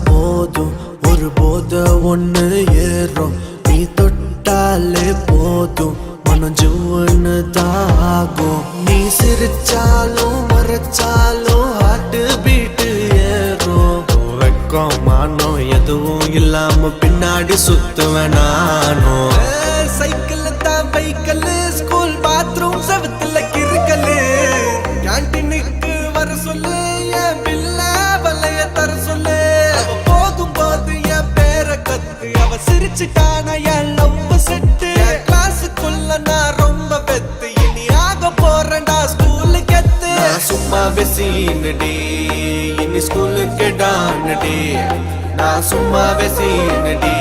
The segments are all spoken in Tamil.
போதும் ஒரு போத ஒண்ணு ஏறும். நீ தொட்டாலே போதும் மனம் ஜூன்னு தாகும். நீ சிரிச்சாலும் மறைச்சாலும் ஹார்ட் பீட்டு ஏறும். வெக்கம் மானம் எதுவும் இல்லாம பின்னாடி சுத்துவேன் நானும். சைக்கிள் தான் பைக்கல், ஸ்கூல் பாத்ரூம் செவத்துல கிறுக்கலு. கேன்டீனுக்கு வர சொல்லு, என் பில்ல வலைய தர சொல்லு. போதும் போது என் பேர கத்து, அவ சிரிச்சுட்டான என் லவ் செட்டு. கிளாஸுக்குள்ள நான் ரொம்ப பெத்து, இனி ஆக போறேன்டா ஸ்கூலு கெத்து. சும்மா வெசீனடி இனி ஸ்கூலுக்கு டானடி. நான் சும்மா வெசீனடி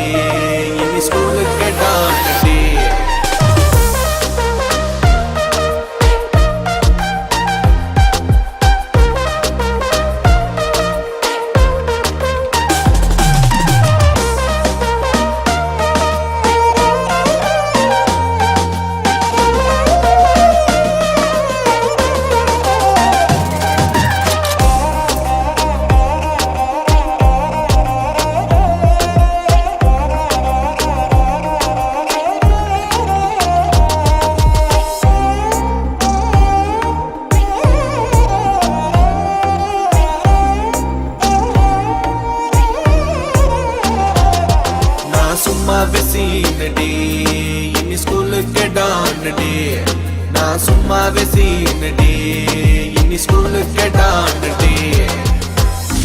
இனி ஸ்கூலுக்கு டானடி. சும்மா வெசீனடி இனி ஸ்கூலுக்கு டானடி. நான் சும்மா வெசீனடி இனி ஸ்கூலுக்கு டானடி.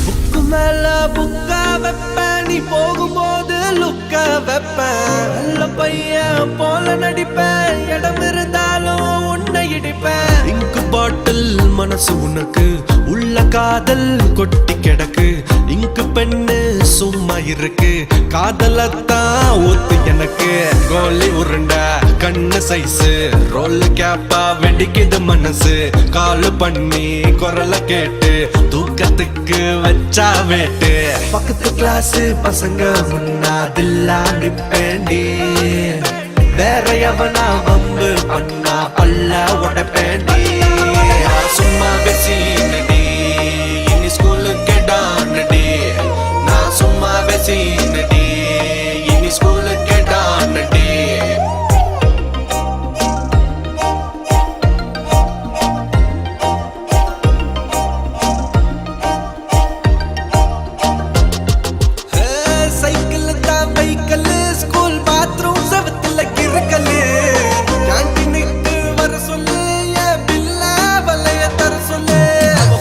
புக்கு மேல புக்கா வைப்பேன், நீ போகும்போது லுக்கா வைப்பேன். நல்ல பையன் போல நடிப்பேன், இடம் இருந்தாலும் உன்னை இடிப்பேன். இங்கு பாட்டில் மனசு உனக்கு, உள்ள காதல் கொட்டி கிடக்கு. இங்கு பெண்ணு சும்மா இருக்கு, காதலத்தான் ஊத்து எனக்கு. கோலி உருண்ட கண்ணு சைஸு, ரோல் கேப்பா வெடிக்குது மனசு. காலு பண்ணி குரல கேட்டு தூக்கத்துக்கு வச்சா வேட்டு. பக்கத்து கிளாஸ் பசங்க முன்னாதில்லா நிப்பேண்டி. வேற எவனா வம்பு பண்ணா பல்ல உடப்பேண்டி. சும்மா வெசீனடி இனி ஸ்கூலுக்கு டானடி. நான் சும்மா வெசீனடி இனி ஸ்கூலுக்கு டானடி. சைக்கிள் தான் பைக்கல், ஸ்கூல் பாத்ரூம் செவத்துல கிறுக்கலு. கேன்டீனுக்கு வர சொல்லு, என் பில்ல வலைய தர சொல்லு.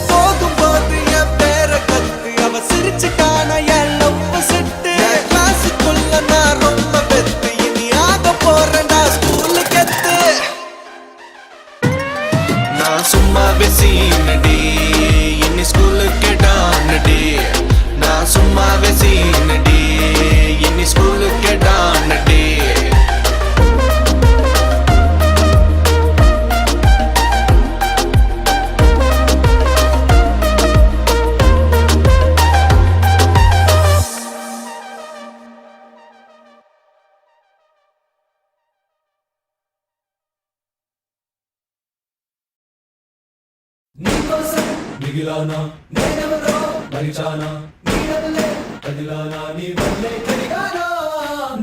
போகும் போது என் பேர கத்து, அவ சிரிச்சுட்டான என் லவ் செட்டு. கிளாஸுக்குள்ள நான் ரொம்ப பெத்து, இனி ஆக போறேன்டா ஸ்கூலு கெத்து. நான் சும்மா வெசீனடி இனி ஸ்கூலுக்கு டானடி. நான் சும்மா வெசீனடி இனி ஸ்கூலுக்கு டானடி. నీకోసం మిగిలానా నేనెవరో మరిచానా, నీ వల్లే కదిలానా, నీ వల్లే కదిగానా.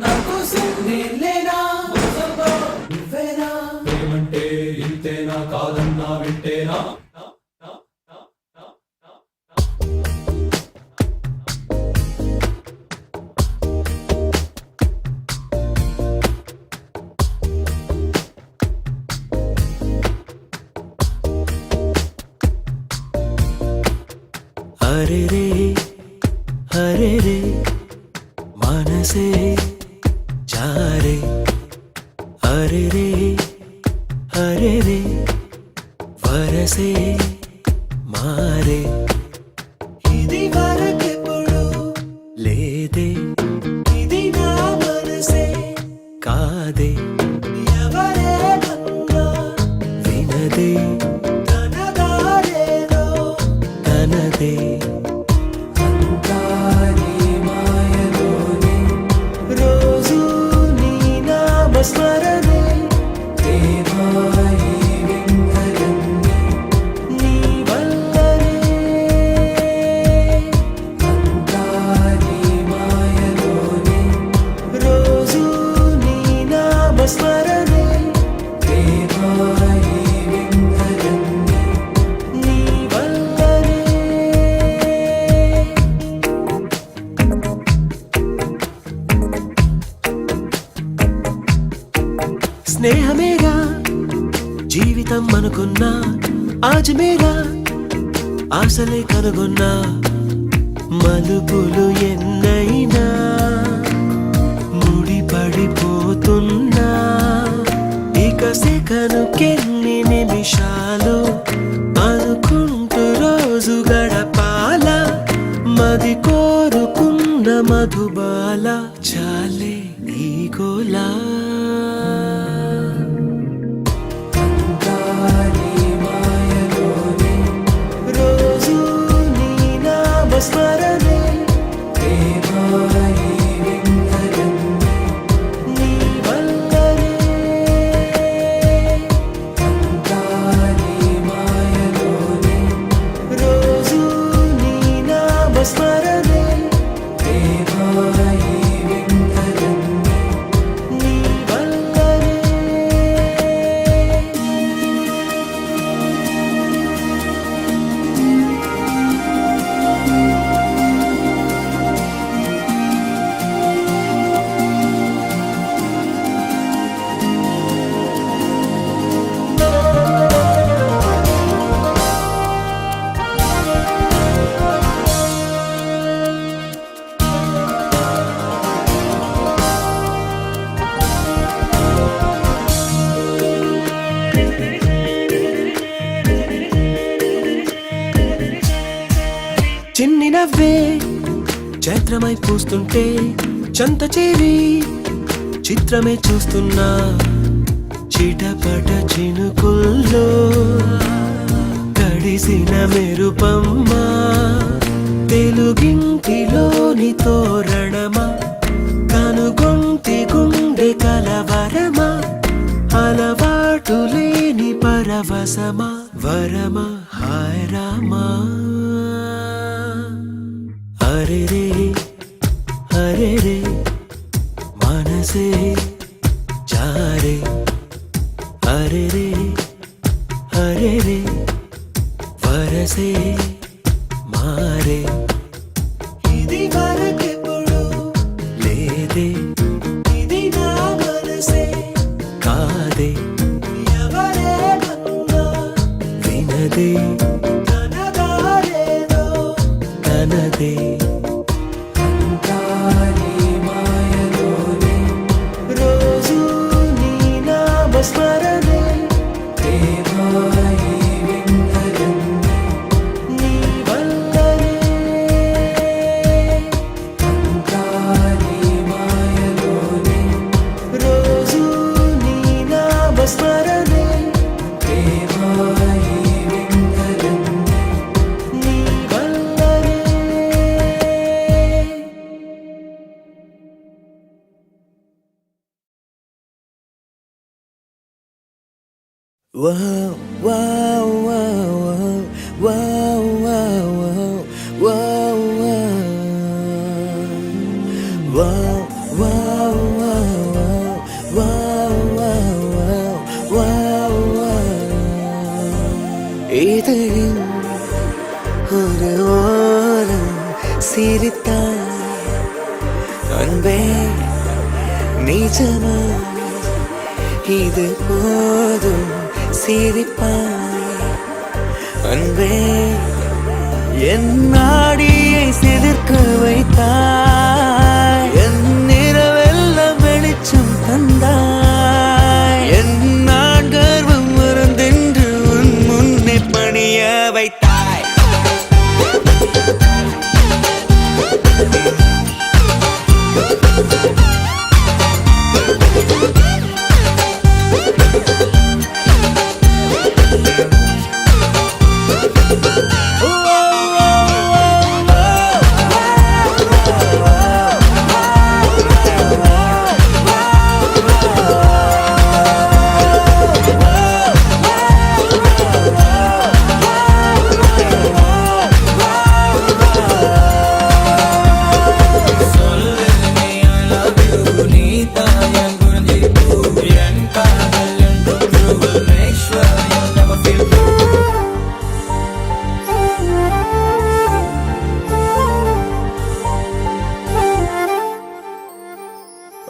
నా కోసం నేనేనా, మోసంతో నువ్వేనా. ప్రేమంటే ఇంతేనా, కాదన్నా వింటేనా. हरे रे मनसे जा रे. हरे रे वरसे मारे. ఇది వరకెప్పుడు లేదే, ఇది నా మనసే కాదే. ఎవరేమన్నా వినదే, తన దారేదో తనదే. రోజు నీ నామస్మరణే, దేవాయి విందలన్నీ నీ వల్లనే. అంతా స్నేహమేరా జీవితం అనుకున్నా ఆజ్ మేరా ఆశలే కనుగొన్నా మలుపులు ఎన్నైనా ముడిపడిపోతున్నా ఇక సెకనుకెన్ని నిమిషాలు అనుకుంటూ రోజు గడపాల మది కోరుకున్న మధుబాల చాలే ఈ గోలా రోజు నీ నామస్మరణే నీ వల్లనే రోజు నీ నామస్మరణే నీ వల్లనే చిన్ని నవ్వే చైత్రమై పూస్తుంటే చంత చేరి చిత్రమే చూస్తున్నా చిటపట చినుకుల్లో తడిసిన మెరుపమ్మ తెలుగింటిలోని తోరణమా కనుగొంటి గుండె కలవరమా అలవాటు లేని పరవశమా వరమా హాయ్ రామా హరే రే మనసే జారే హరే రే వరసే మారే ఇది వరకెప్పుడు లేదే ఇది నా మనసే కాదే ఎవరేమన్నా వినదే తనదారేదో తనదే రోజు నీ నామస్మరణే నీ వల్లనే రోజు నీ నామస్మరణే నీ వల్లనే Wow, wow, wow, wow, wow, wow, wow, wow, wow, wow, wow, இதயம் ஒரு ஓரம் சிரித்தாய் அன்பே நிஜமா இது போதும் சிரிப்பாய் அன்பே என் நாடியை சிலிர்க்க வைத்தாய் என் நிறவெல்லாம் வெளிச்சம் தந்தாய் என் நான் கர்வம் மறந்தென்று உன் முன்னே பணிய வைத்தாய்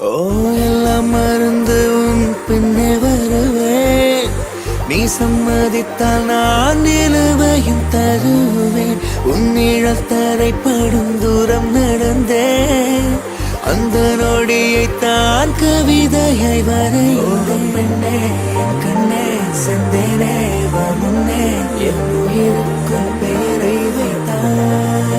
ஓ எல்லாம் மறந்து உன் பின்னே சம்மதித்தால் நான் நிலுவையும் தருவேன். உன் நிழல் தரைப்படும் தூரம் நடந்தேன். அந்த நொடியை தான் கவிதையை வரைந்தேன். பெண்ணே என் கண்ணே செந்தேனே வா முன்னே என் உயிருக்குள் பேரை வைத்தாய்.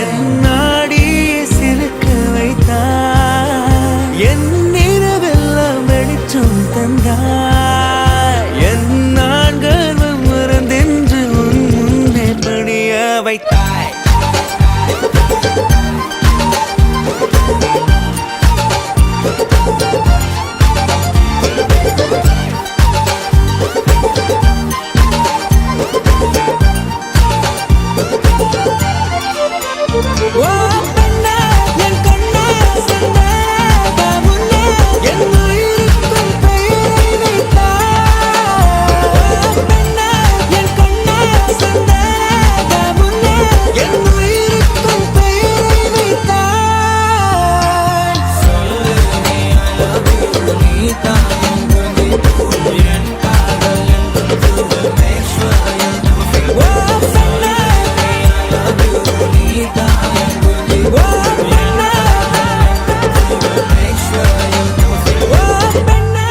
என் நாடியை சிலுக்க வைத்தாய். என் நிறவெல்லாம் வெளிச்சம் தந்தாய். என் நான் கர்வம் மறந்தென்று உன் முன்னே பணிய வைத்தாய். ஓ பெண்ணே என் கண்ணே செந்தேனே வா முன்னே என் உயிருக்குள் பெயரை வைத்தாய். ஓ பெண்ணே என் கண்ணே செந்தேனே வா முன்னே என் உயிருக்குள் பெயரை வைத்தாய். சொல்லு நீ I love you நீ தான் என் உயிர் என் காதல் என்றும் you will make sure you'll never feel. ஓ பெண்ணே I love you நீ தான் என் உயிர் ஓ பெண்ணே you will make sure you'll never feel. ஓ பெண்ணே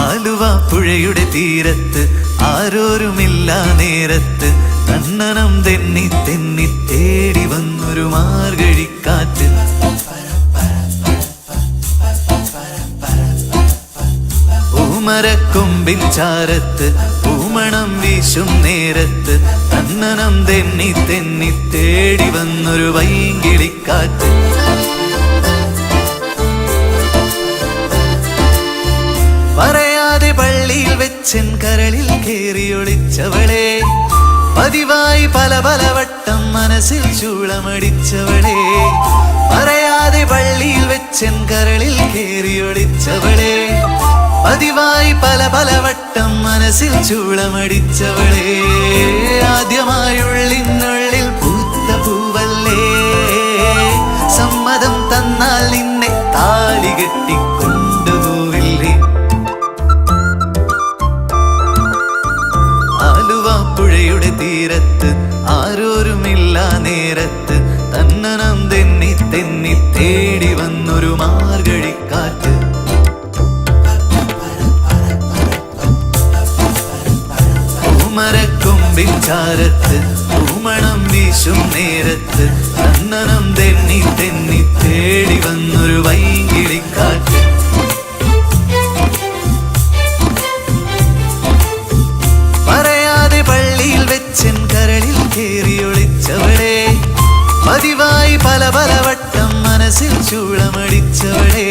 ആലുവ പുഴയുടെ തീരത്ത് ആരോരുമില്ല നേരത്ത് കണ്ണനം തെന്നി തെന്നി തേടി വന്നൊരു മാർഗഴിക്കാറ്റ്. പൂമരക്കൊമ്പിൻ ചാരത്ത് പൂമണം വീശും നേരത്ത് കണ്ണനം തെന്നി തെന്നി തേടി വന്നൊരു വൈങ്കിളിക്കാറ്റ്. പറയാതെ പള്ളിയിൽ വെച്ചൻ കരളിൽ കേറിയൊളിച്ചവളെ പതിവായി പല പല വട്ടം മനസ്സിൽ ചൂളമടിച്ചവളെ. പറയാതെ പള്ളിയിൽ വെച്ചൻ കരളിൽ കേറിയൊളിച്ചവളെ പതിവായി പല പല വട്ടം മനസ്സിൽ ചൂളമടിച്ചവളെ. ആദ്യമായുള്ളിനുള്ളിൽ പൂത്ത പൂവല്ലേ സമ്മതം തന്നാൽ നിന്നെ താലി കെട്ടിക്കൊണ്ടുപോവില്ലേ. ആലുവ പുഴയുടെ തീരത്ത് ആരോരുമില്ല നേരത്ത് തന്നനം തെന്നി തെന്നി തേടി വന്നൊരു മാർഗഴിക്കാറ്റ്. പൂമരക്കൊമ്പിൻ ചാരത്ത് പൂമണം വീശും നേരത്ത് തന്നനം തെന്നി തെന്നി തേടി വന്നൊരു വൈങ്കിളിക്കാറ്റ്. പറയാതെ പള്ളിയിൽ വെച്ചൻ കരളിൽ കേറിയൊളിച്ചവളെ പതിവായി പല പല വട്ടം മനസ്സിൽ ചൂളമടിച്ചവളെ.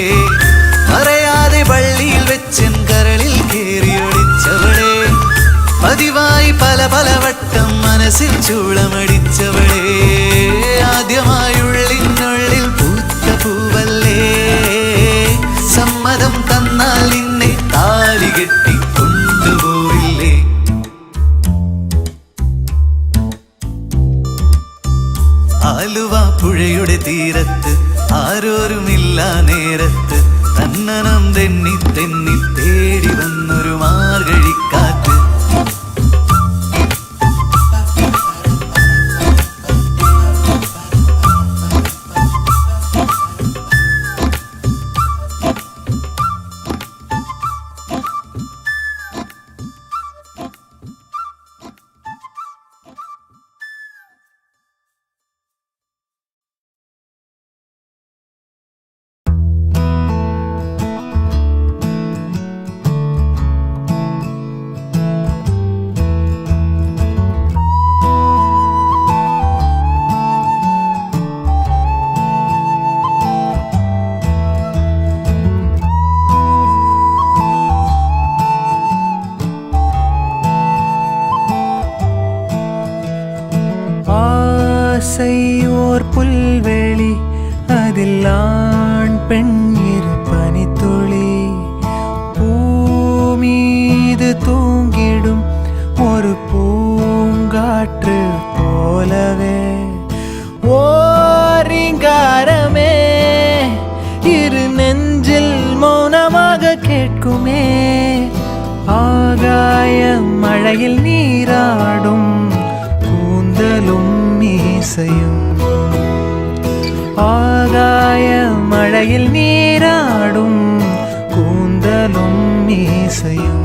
പറയാതെ പള്ളിയിൽ വെച്ചൻ കരളിൽ കേറിയൊളിച്ചവളെ പതിവായി പല പല വട്ടം മനസ്സിൽ ചൂളമടിച്ചവളെ. ആദ്യമായുള്ളിനുള്ളിൽ പൂത്ത പൂവല്ലേ സമ്മതം തന്നാൽ നിന്നെ താലി കെട്ടിക്കൊണ്ടുപോയില്ലേ. ആലുവ പുഴയുടെ തീരത്ത് ആരോരുമില്ല നേരത്ത് തന്നനം തെന്നി തെന്നി തേടി വന്നൊരു മാർഗഴിക്കാറ്റ്. ஆசை ஓர் புல்வெளி, அதில் ஆண் பெண் இரு பனித்துளி, பூமீது தூங்கிடும் ஒரு பூங்காற்று போலவே ஓரிங்காரமே இரு நெஞ்சில் மௌனமாக கேட்குமே. ஆகாய மழையில் நீராடும் கூந்தலும் மீசையும், ஆகாய மழையில் நீராடும் கூந்தலும் மீசையும்.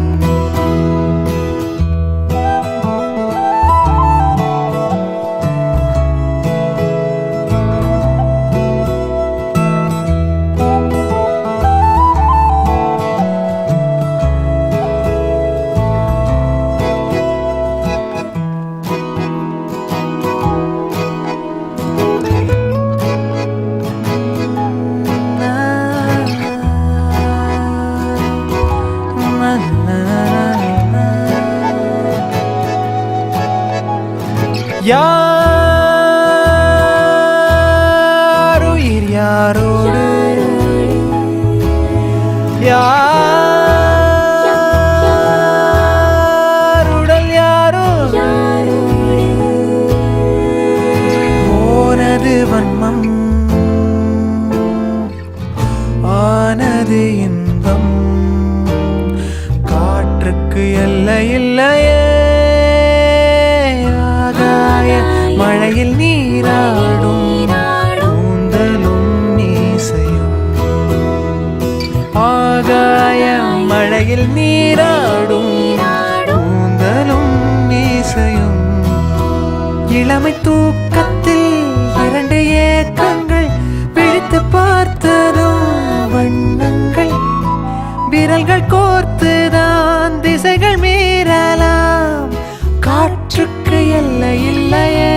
யாருயிர் யாரோடு, யாருடல் யாரோ, போனது வன்மம் ஆனது இன்பம், காற்றுக்கு எல்லை இல்லையே. மழையில் நீராடும் கூந்தலும் மீசையும், ஆகாய மழையில் நீராடும் கூந்தலும் மீசையும். இளமை தூக்கத்தில் இரண்டு ஏக்கங்கள் பிடித்து பார்த்ததும் வண்ணங்கள், விரல்கள் கோர்த்துதான் திசைகள் மீறலாம், காற்றுக்கு எல்லை இல்லையே.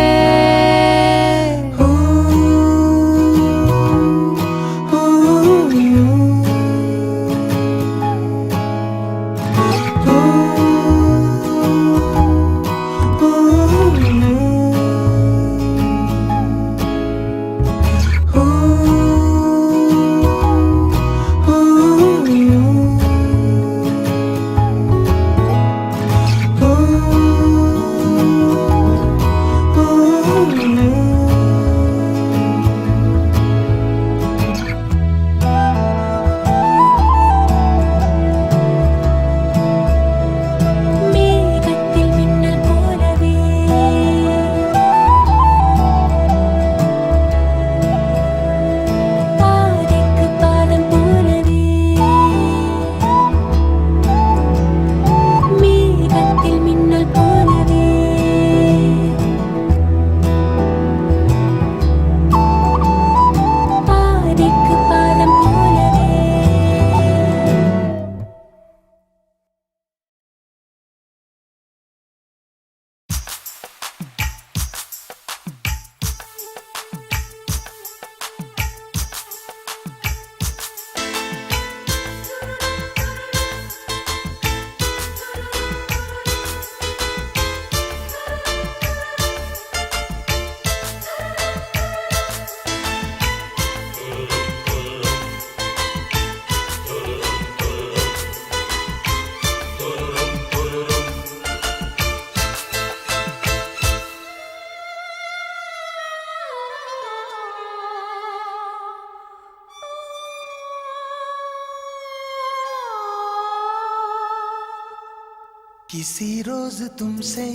किसी रोज तुमसे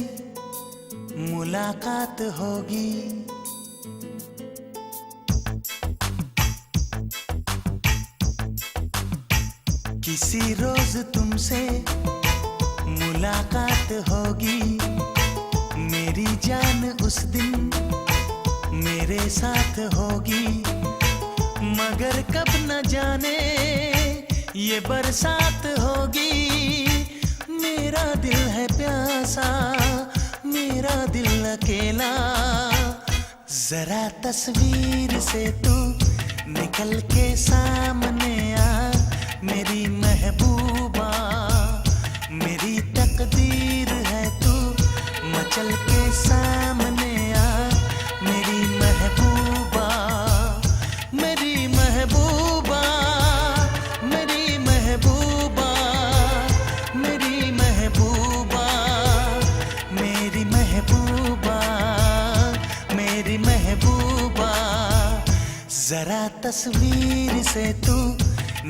मुलाकात होगी, किसी रोज तुमसे मुलाकात होगी, मेरी जान उस दिन मेरे साथ होगी, मगर कब न जाने ये बरसात होगी। मेरा दिल है प्यासा, मेरा दिल अकेला, जरा तस्वीर से तू निकल के सामने आ, मेरी महबूबा मेरी तकदीर है तू, मचल के सामने आ मेरी जरा तस्वीर से तू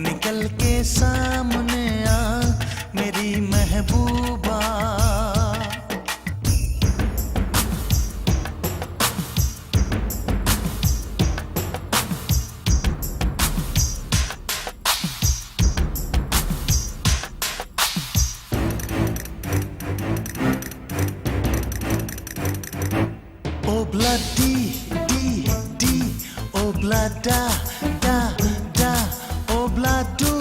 निकल के सामने आ मेरी महबूबा। Obla di di di, obla da da da, obla do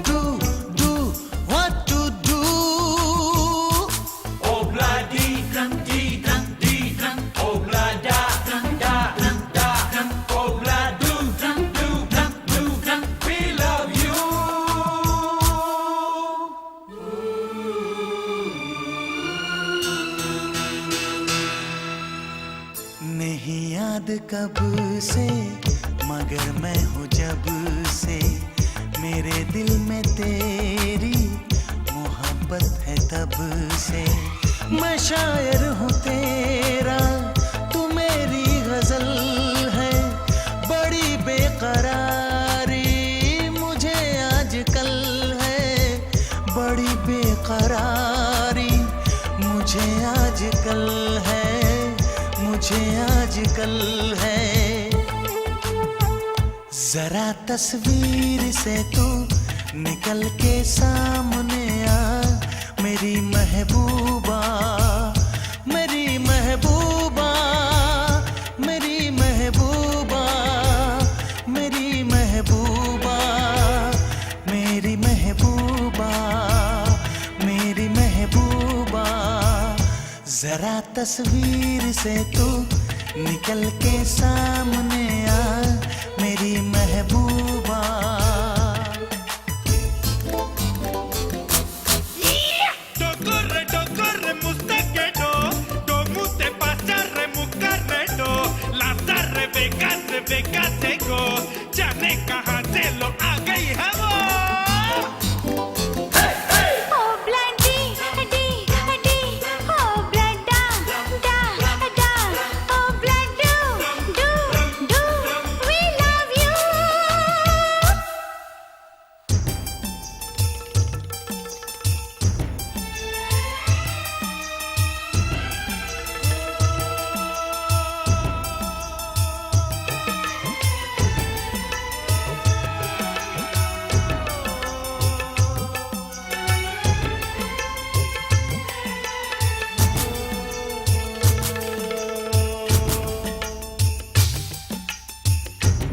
do do, what to do? Obla di drum drum, obla da drum da, obla do drum, we love you. नहीं याद कब से मगर मैं हूँ जब से, मेरे दिल में तेरी मोहब्बत है तब से। मैं शायर हूँ तेरा, तू मेरी गजल है, बड़ी बेकरारी मुझे आजकल है, बड़ी बेकरारी मुझे आजकल है, मुझे आजकल है। जरा तस्वीर से तू निकल के सामने आ मेरी महबूबा, मेरी महबूबा, मेरी महबूबा, मेरी महबूबा, मेरी महबूबा, मेरी महबूबा। जरा तस्वीर से तू निकल के सामने आ मेरी महबूबा। Corre, mustaquero, todo te pasa remuscarreto, las Rebeca seco, जाने कहाँ से लो आ गई है वो।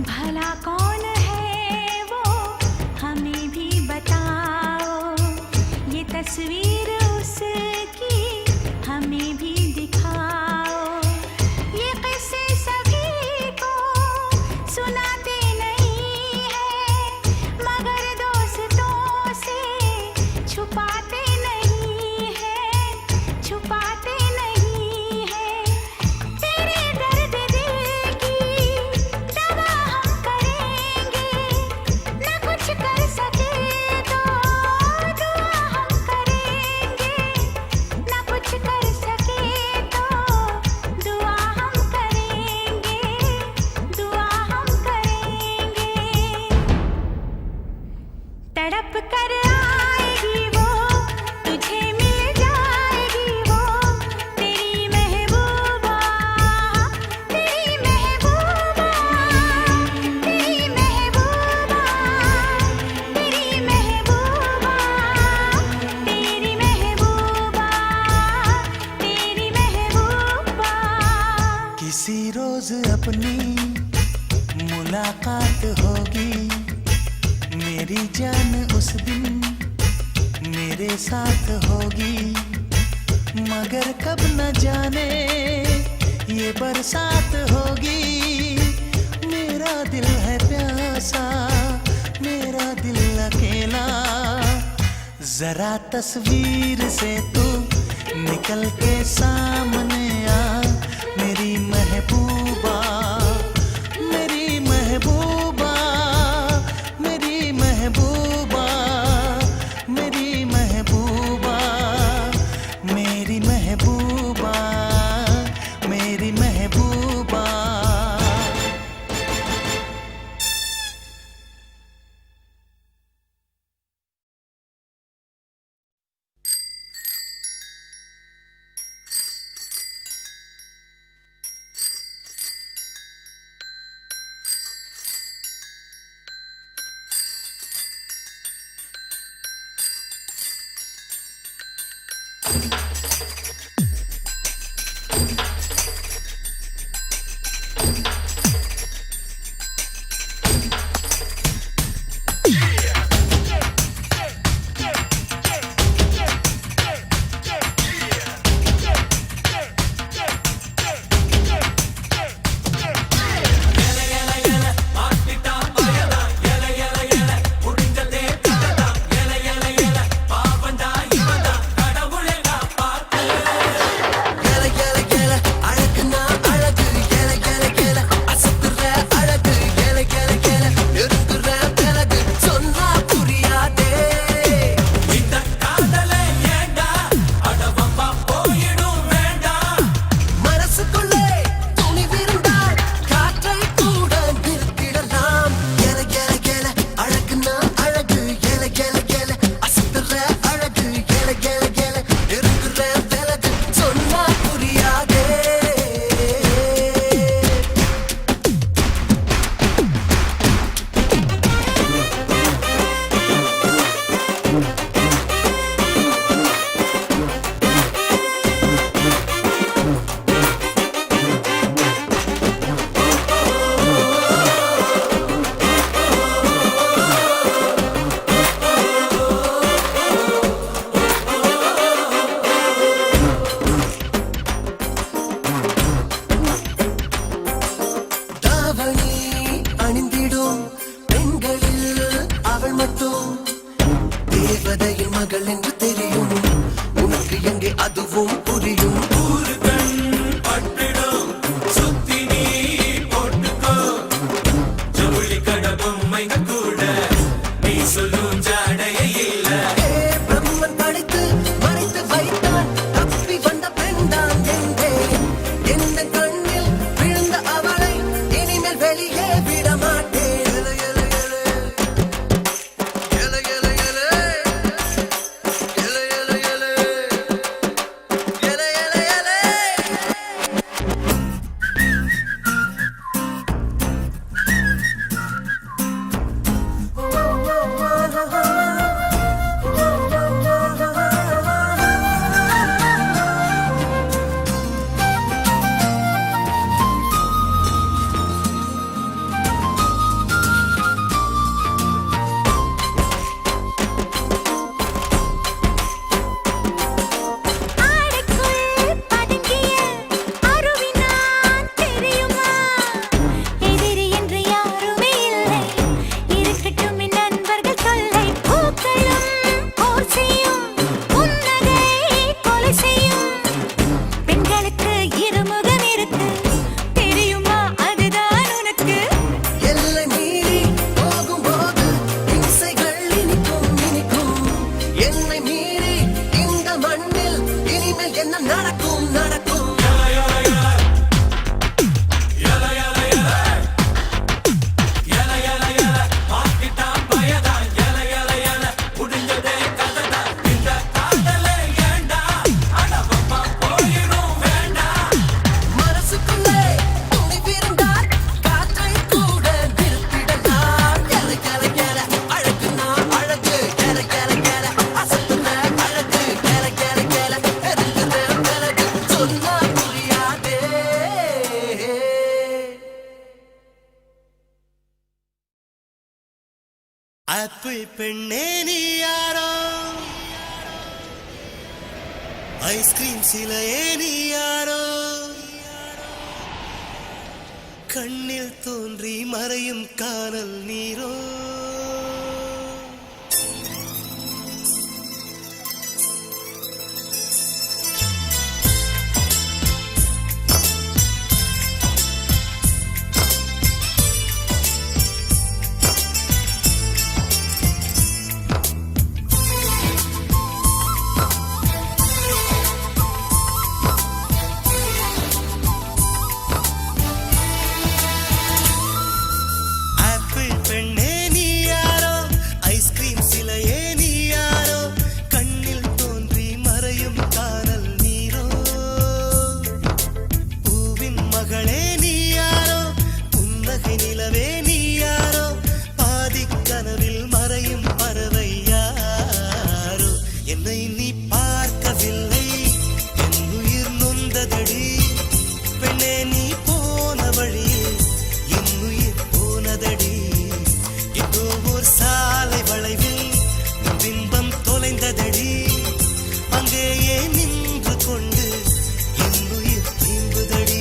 भला कौन है वो हमें भी बताओ, ये तस्वीर उसकी हमें भी दिखाओ। ये किस्से सभी को सुनाते नहीं है, मगर दोस्तों से छुपाते नहीं है, छुपाते नहीं है। तेरे दर्द दिल की दवा हम करेंगे, न कुछ कर सके तो दुआ हम करेंगे, न कुछ कर सके तो दुआ हम करेंगे, दुआ हम करेंगे। तड़प कर आएगी वो, तुझे मिल जाएगी वो, तेरी महबूबा, तेरी महबूबा, तेरी महबूबा, तेरी महबूबा, तेरी महबूबा, तेरी महबूबा। किसी रोज अपनी मुलाकात होगी, मेरी जान उस दिन मेरे साथ होगी, मगर कब न जाने ये बरसात होगी। मेरा दिल है प्यासा, मेरा दिल अकेला। जरा तस्वीर से तू निकल के सामने आ मेरी महबूबा, मेरी महबूबा, मेरी महबूबा, मेरी महबूबा, मेरी महबूबा, मेरी महबूबा। மட்டும் தேவதையின் மகள் என்று தெரியும். உனக்கு எங்கே அதுவும் புரியும். பிரம்மன் படைத்து மறைத்து வைத்தான். தப்பி வந்த பெண்தான் என்றேன். எந்த கண்ணில் விழுந்த அவளை இனிமேல் வெளியே விட மாட்டேன். ஆடைக்குள் பதுங்கிய அருவினான் தெரியுமா? எதிரி என்று யாருமே இல்லை. இருக்கட்டும் என் நண்பர்கள் தொல்லை. பூக்களும் போர் செய்யும். புன்னகை கொலை செய்யும். பெண்களுக்கு இருமுகம் இருக்கு. தெரியுமா அதுதான் உனக்கு? எல்லை மீறி போகும்போது இசைகள் இனிக்கும் இனிக்கும். என்னை மீறி இந்த மண்ணில் இனிமேல் என்ன நடக்கும் நடக்கும். மனசுக்குள்ளே துணி விருந்தால் காற்றை கூட நிறுத்திடலாம். எல எல எல அழகுனா அழகு. எல எல எல அசத்துன அழகு. எல எல எல எதுக்குற பிறகு சொன்னா புரியாதே. ஆப்பிள் பெண்ணே நீ யாரோ, ஐஸ்கிரீம் சிலையே நீ யாரோ, கண்ணில் தோன்றி மறையும் காணல் நீரோ. ஆப்பிள் பெண்ணே நீ யாரோ, ஐஸ்கிரீம் சிலையே நீ யாரோ, கண்ணில் தோன்றி மறையும் காணல் நீரோ. பூவின் மகளே நீ யாரோ, புன்னகை நிலவே நீ யாரோ, பாதிக் கனவில் மறையும் பறவை யாரோ. என்னை நீ பார்க்கவில்லை, என் உயிர் நொந்ததடி. பெண்ணே நீ போன வழியில் என் உயிர் போனதடி. ஏதோ ஒரு சாலை வளைவில் உன் பிம்பம் தொலைந்ததடி. அங்கேயே நின்று கொண்டு என் உயிர் தீம்புதடி.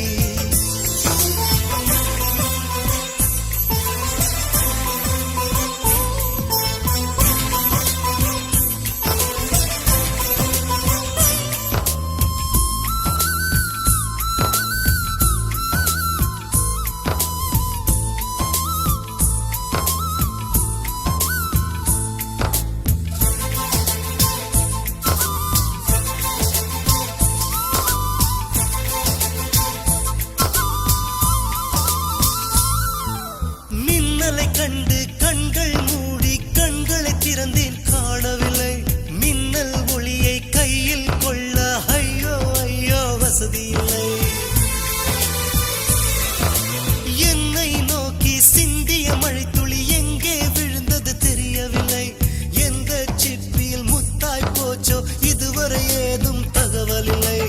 மின்னலை கண்டு கண்கள் மூடி கண்களை திறந்தேன் காணவில்லை. மின்னல் ஒளியை கையில் கொள்ள ஐயோ ஐயோ வசதி இல்லை. என்னை நோக்கி சிந்திய மழைத்துளி எங்கே விழுந்தது தெரியவில்லை. எந்த சிப்பியில் முத்தாய் போச்சோ இதுவரை ஏதும் தகவல் இல்லை.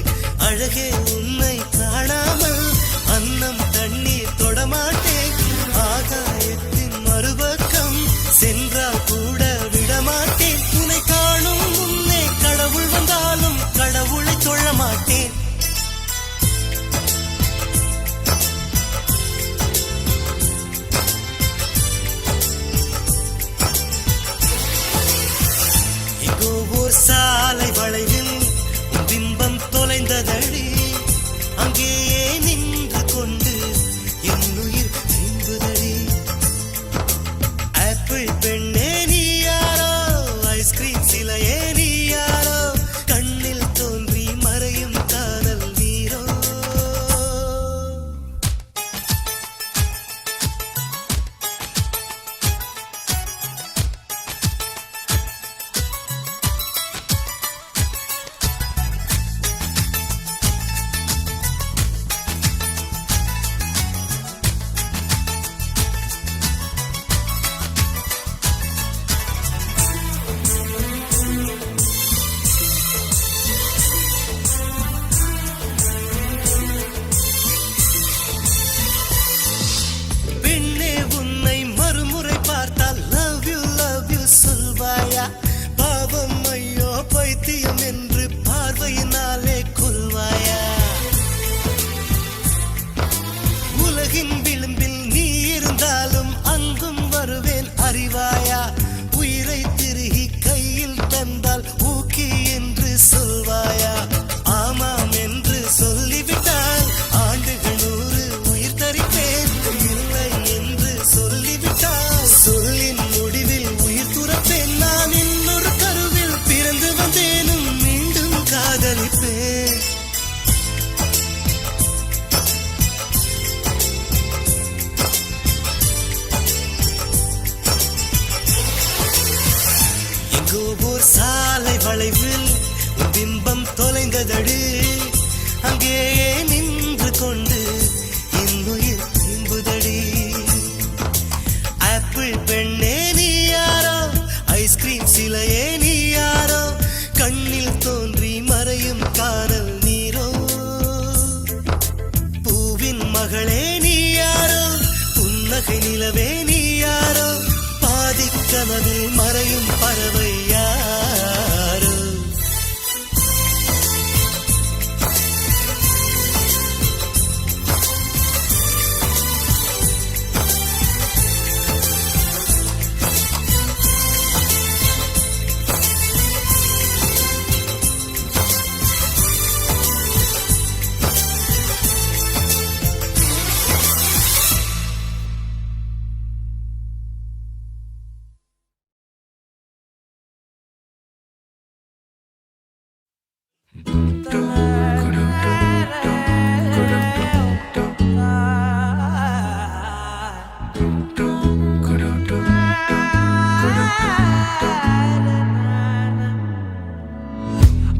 அழகே உன்னை காணாமல் அன்னம் தண்ணீர் தொடமாட்டேன். ஆகாயத்தின் மறுபக்கம் சென்றால் கூட விடமாட்டேன். உன்னை காணும் முன்னே கடவுள் வந்தாலும் கடவுளை தொழ மாட்டேன். ஆப்பிள் பெண்ணே நீ யாரோ ஐஸ்கிரீம் சிலையே நீ யாரோ கண்ணில் தோன்றி மறையும் காதல் நீரோ பெண்ணே உன்னை மறுமுறை பார்த்தால் லவ் யூ சொல்வாயா பாவம் ஐயோ பைத்தியம் என்று பார்வையினாலே கொல்வாயா உலகின் விளிம்பில் நீ இருந்தாலும் அங்கும் வருவேன் அறிவாயா உயிரை திருகி கையில் தந்தால் ஊக்கி என்று சொல்வாயா ஆமாம் என்று சொல்லிவிட்டால் ஆண்டுகள் 100 உயிர் தரிப்பேன் இல்லை என்று சொல்லிவிட்டால் சொல்லின் முடிவில் உயிர் துறப்பேன் நான் இன்னொரு கருவில் பிறந்து வந்தேனும் மீண்டும் காதலிப்பேன் எங்கோ ஓர் சாலை வளைவில் உன் பிம்பம் தொலைந்ததடு அங்கேயே நின்று கொண்டு இன்னுயிர் இன்புதடி ஆப்பிள் பெண்ணே நீ யாரோ ஐஸ்கிரீம் சிலையே நீ யாரோ கண்ணில் தோன்றி மறையும் காதல் நீரோ பூவின் மகளே நீ யாரோ புன்னகை நிலவே நீ யாரோ பாதிக் கனவில் மறையும் பறவை யாரோ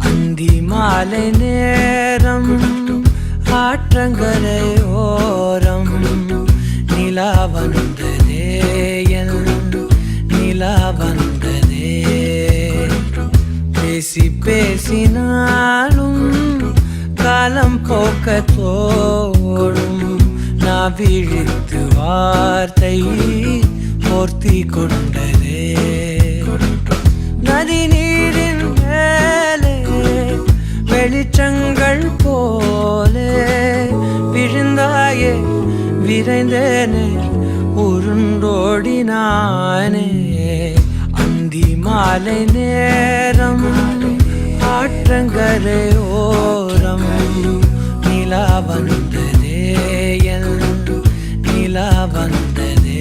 அந்தி மாலை நேரம் ஆற்றங்கரையோரம் நிலா வந்ததே என் நிலா வந்ததே பேசி பேசினாலும் காலம் போக்க தோடும் நான் விழித்து வார்த்தை போர்த்தி கொண்டதே நதி நீரின் மேலே வெளிச்சங்கள் போலே விழுந்தாயே விரைந்தேனே உருண்டோடினானே அந்தி மாலை நேரம் ஆற்றங்கரையோரம் நிலா வந்ததே என் நிலா வந்ததே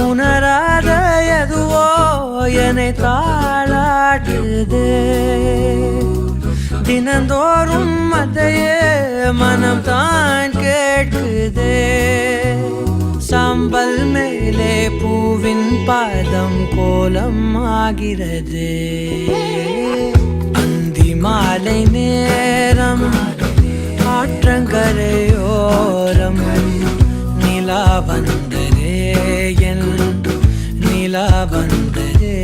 உணராத எதுவோ என்னை தாளாட்டுதே தினந்தோறும் அதையே மனம் தான் கேட்குதே சாம்பல் மேலே பூவின் பாதம் கோலம் ஆகிறது அந்தி மாலை நேரம் ஆற்றங்கரையோரம் நிலா வந்ததே என் நிலா வந்ததே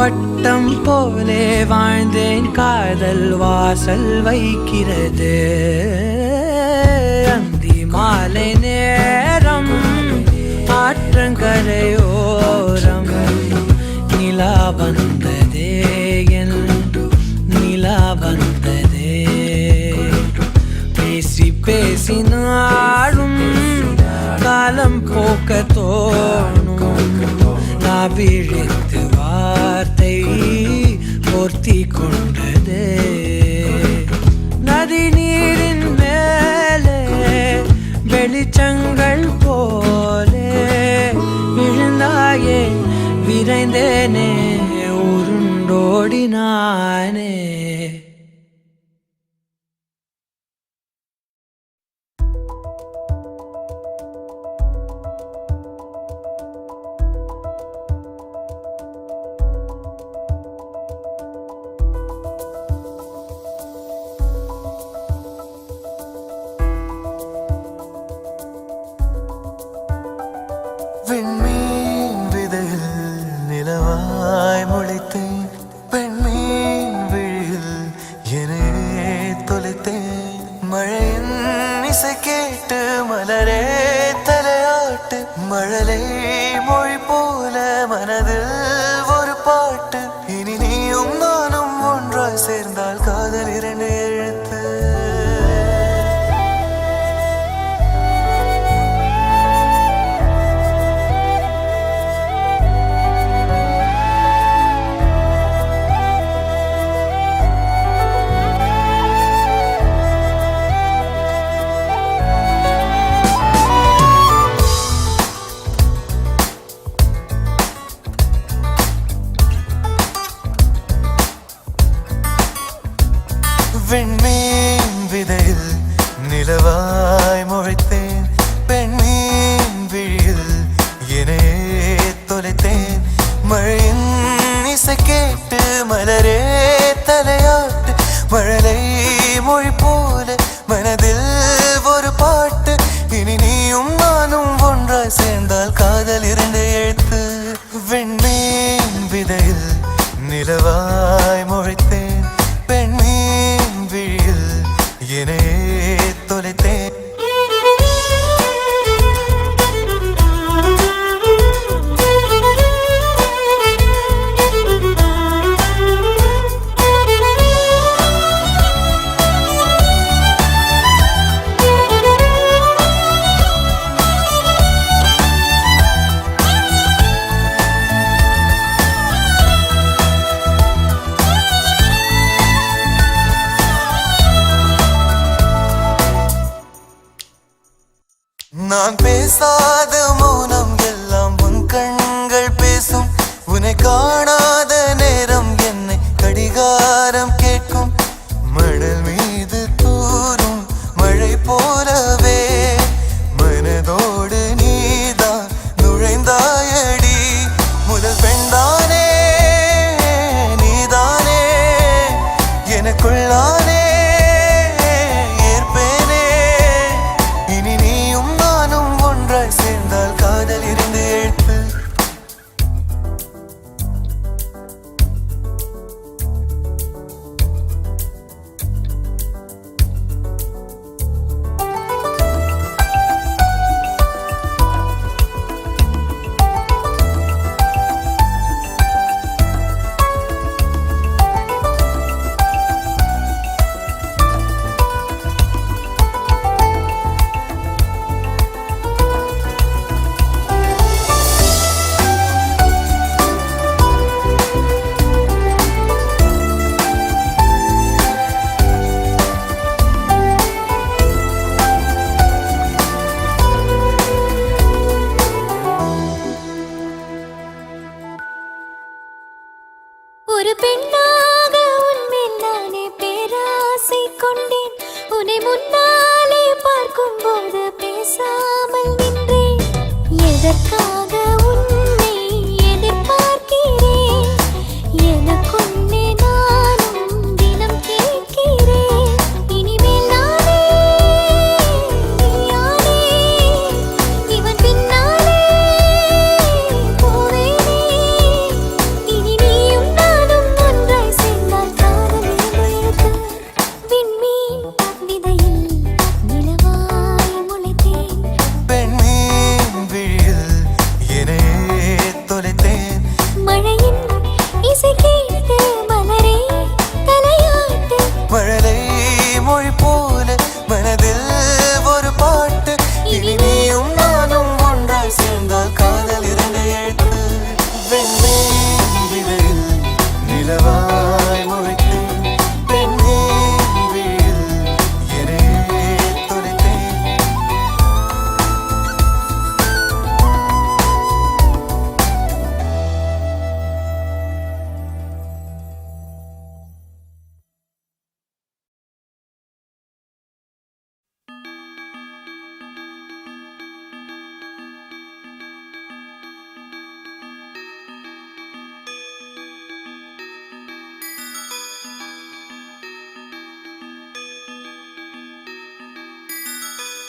வட்டம் போலே வாழ்ந்தேன் காதல் வாசல் வைக்கிறது அந்தி மாலை நேரம் ஆற்றங்கரையோரம் நிலா வந்ததே என் நிலா வந்ததே பேசி பேசி நாளும் காலம் போக்க தோணும் நான் விழித்து வார்த்தை போர்த்தி கொண்டதே நதி நீரின் மேலே வெளிச்சங்கள் போலே விழுந்தாயே விரைந்தேனே உருண்டோடினானே விண்மீன் விதையில் நிலவாய் முளைத்தேன் பெண்மீன் விழியில் என்னே தொலைத்தேன் மழையின் இசை கேட்டு மலரே தலையாட்டு மழலை மொழி போல மனதில் ஒரு பாட்டு இனி நீயும் நானும் ஒன்றாய் சேர்ந்தால் காதல் இரண்டு எழுத்து விண்மீன் விதையில் நிலவாய் முளைத்தேன் பெண்மீன் விழியில் என்னே தொலைத்தேன் மழையின் இசை கேட்டு மலரே தலையாட்டு மழலை மொழி போல மனதில் ஒரு பாட்டு இனி நீயும் நானும் ஒன்றாய் சேர்ந்தால் காதல் இரண்டு எழுத்து விண்மீன் விதையில் நிலவாய் முளைத்தேன் பெண்மீன் விழியில் என்னே தொலைத்தேன் நான் பேசாத மௌனம் எல்லாம் உன் கண்கள் பேசும் உன்னை காணாத நேரம் என்னை கடிகாரம் கேட்கும் மணல் மீது தூரும் மழை போலவே மனதோடு நீதான் நுழைந்தாயடி முதல் பெண்தானே நீதானே எனக்குள்ளானே ஏற்பேனே இனி நீயும் நானும் ஒன்றாய் சேர்ந்தால் காதல் இருந்து எழுத்து ஒரு பெண்ணாக உன்மேல் நானே பேராசை கொண்டேன் உன்னை முன்னாலே பார்க்கும்போது பேசாமல் நின்றேன் எதற்காக உன்னை எதிர்பார்க்கிறேன் எனக்குன்னே நானும் தினம் கேட்கிறேன் இனிமேல் நானே நீயானே இவன் பின்னாலே போவேனே இனி நீயும்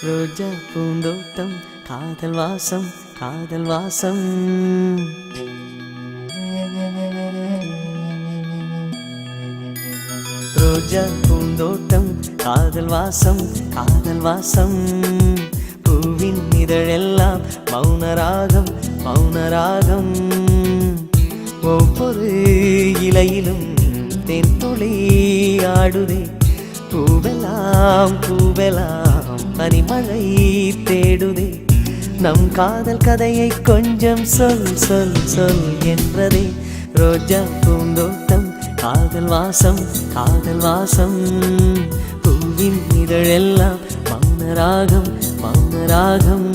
ரோஜா பூந்தோட்டம் காதல் வாசம் காதல் வாசம். ரோஜா பூந்தோட்டம் காதல் வாசம் காதல் வாசம். பூவின் இதழெல்லாம் மௌனராகம் மௌனராகம். ஒவ்வொரு இலையிலும் தென்துளி ஆடுதே. பூவெல்லாம் பூவெல்லாம் பனிமழை தேடுதே. நம் காதல் கதையை கொஞ்சம் சொல் சொல் சொல் என்றதே. ரோஜா பூந்தோட்டம் காதல் வாசம் காதல் வாசம். பூவின் இதழெல்லாம் மௌனராகம் மௌனராகம்.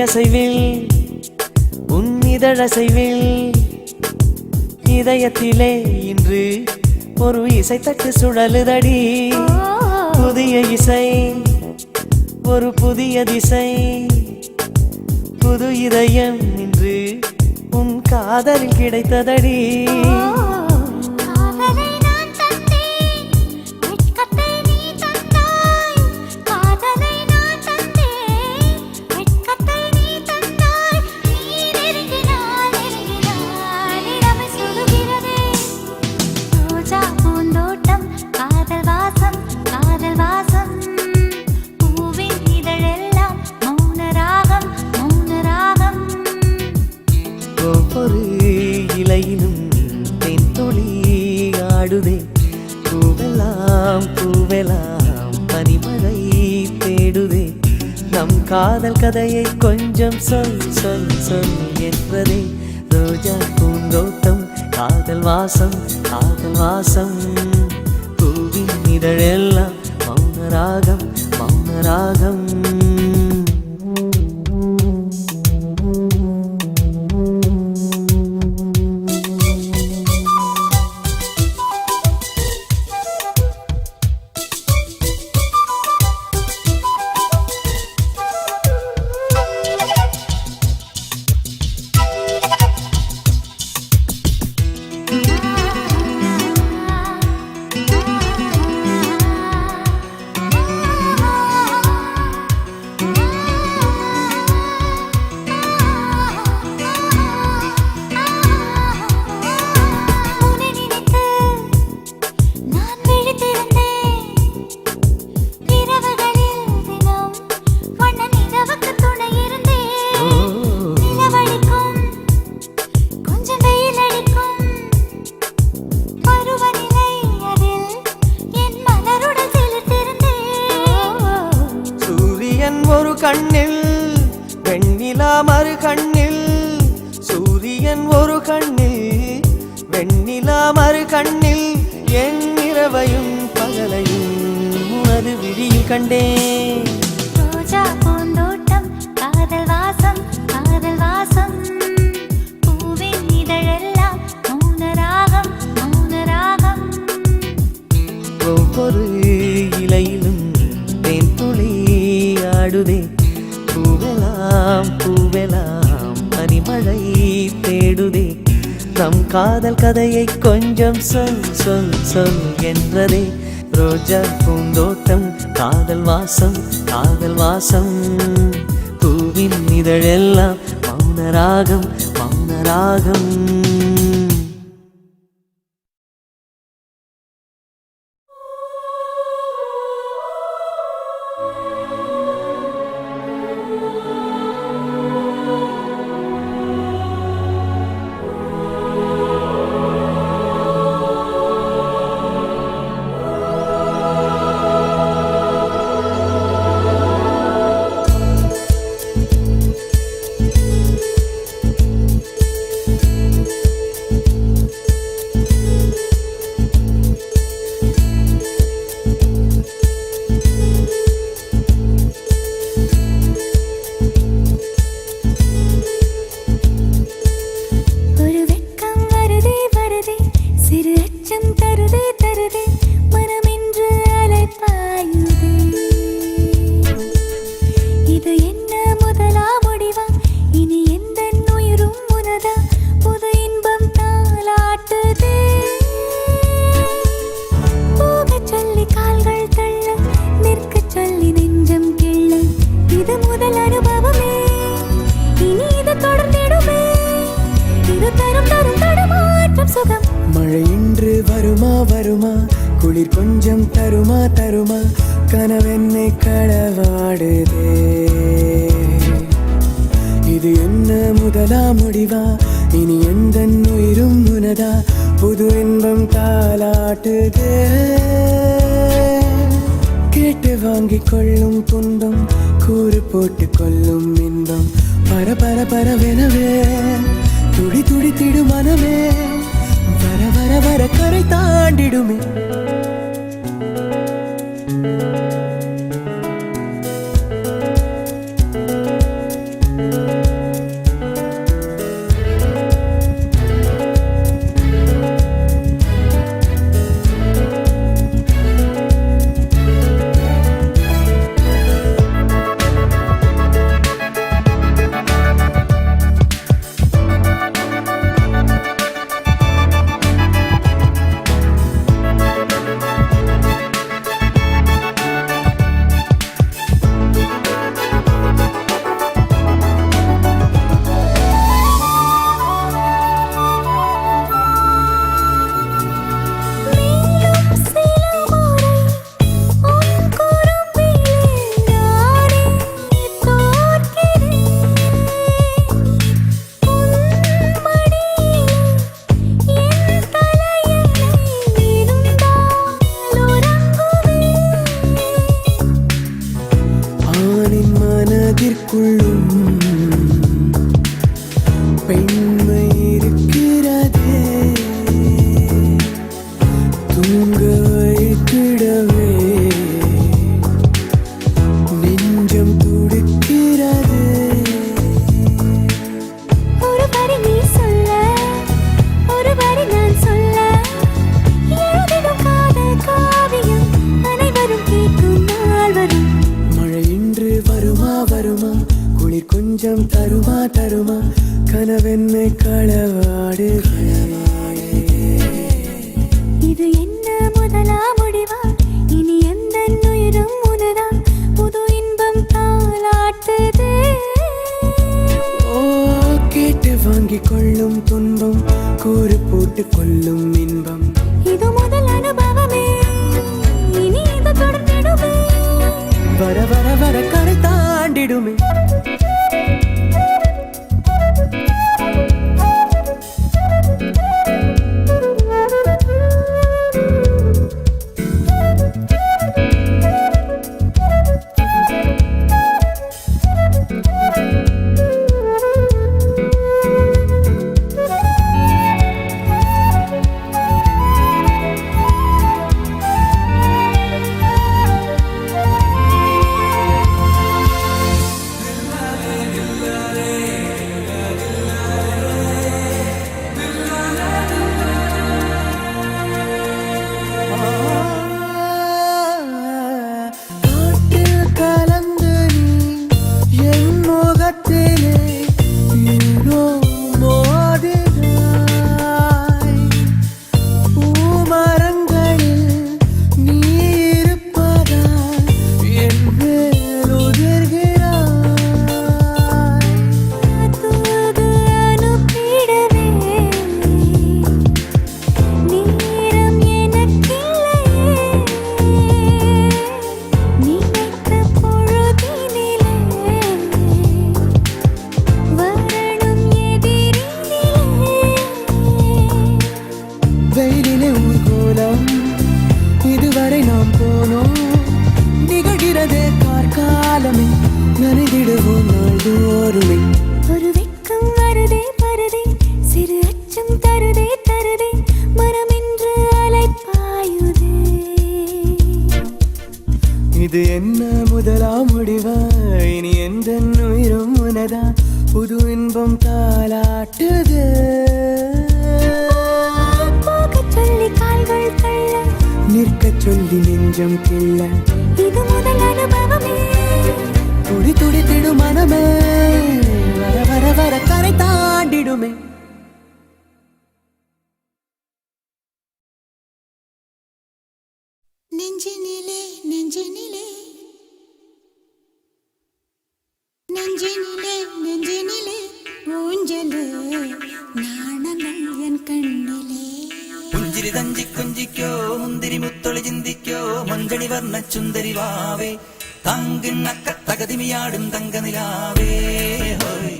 அசைவில் உன் இதழசைவில் இதயத்திலே இன்று ஒரு இசை தட்டு சுழலுதடி. புதிய இசை ஒரு புதிய திசை. புது இதயம் இன்று உன் காதலில் கிடைத்ததடி. ஒவ்வொரு இலையிலும் தென்துளி ஆடுதே. பூவெல்லாம் பூவெல்லாம் பனிமழை தேடுதே. நம் காதல் கதையை கொஞ்சம் சொல் சொல் சொல் என்றதே. ரோஜா பூந்தோட்டம் காதல் வாசம் காதல் வாசம். பூவின் இதழெல்லாம் மௌனராகம் மௌனராகம். ஒரு கண்ணில் வெண்ணிலா மறு கண்ணில். சூரியன் ஒரு கண்ணில் வெண்ணிலா மறு கண்ணில். என் இரவையும் பகலையும் உனது விழியில் கண்டேன். ரோஜா பூந்தோட்டம் காதல் வாசம் காதல் வாசம். பூவின் இதழெல்லாம் மௌனராகம் மௌனராகம். ஒவ்வொரு இலையிலும் தென்துளி ஆடுதே. பூவெல்லாம் பூவெல்லாம் பனிமழை தேடுதே. நம் காதல் கதையை கொஞ்சம் சொல் சொல் சொல் என்றதே. ரோஜா பூந்தோட்டம் காதல் வாசம் காதல் வாசம். பூவின் இதழெல்லாம் மௌனராகம் மௌனராகம். தருமா கனவென்னை களவாடுதே. இது என்ன முதலா முடிவா இனி எந்த உயிரும் உனதா புது இன்பம் தாலாட்டுதே. கேட்டு வாங்கிக் கொள்ளும் துன்பம் கூறு போட்டு கொள்ளும் இன்பம் பர பர பரவெனவே துடி துடி திடு மனமே வர வர வர கரை தாண்டிடுமே. பெண்மை இருக்கிறதே தூங்க வைத்திடவே நெஞ்சம் துடிக்கிறதே. ஒரு வரி நீ சொல்ல ஒரு வரி நான் சொல்ல எழுதிடும் காதல் காவியம் அனைவரும் கேட்கும் நாள் வரும். மழை இன்று வருமா வருமா குளிர் கொஞ்சம் தருமா தருமா கனவென்னை களவாடுதே. இது என்ன முதலா முடிவா இனி எந்த உயிரும் உனதா புது இன்பம் தாலாட்டுதே. ஓ கேட்டு வாங்கிக் கொள்ளும் துன்பம் கூறு போட்டு கொள்ளும் இன்பம் இது முதல் அனுபவமே இனி இது தொடர்ந்திடுமே வர வர வர கரை தாண்டிடுமே. வெயிலிலே ஊர்கோலம் இதுவரை நாம் போனோம் நிகழ்கிறதே கார்காலமே நனைதிடுவோம் நாள்தோறுமே. ஒரு வெட்கம் வருதே பருதே சிறு அச்சம் தருதே தருதே மனம் என்று அலைப்பாயுதே. இது என்ன முதலா முடிவா இனி எந்த உயிரும் உனதா புது இன்பம் தாலாட்டுது. போகச் சொல்லி கால்கள் தள்ள நிற்கச் சொல்லி நெஞ்சம் கிள்ள இது முதல் அனுபவமே துடி துடி திடு மனமே வர வர வர கரை தாண்டிடுமே. நெஞ்சினிலே நெஞ்சினிலே நெஞ்சினிலே நெஞ்சினிலே ஊஞ்சலே நாணங்கள் என் கண்ணிலே പുഞ്ചിരി തഞ്ചി കൊഞ്ചിക്കോ മുന്തിരി മുത്തൊളി ചിന്തിക്കോ മൊഞ്ചണി വർണ്ണ ചുന്ദരി വാവേ തങ്കിണ്ണക്ക തകതിമിയാടും തങ്കനിലാവേ ഹോയ്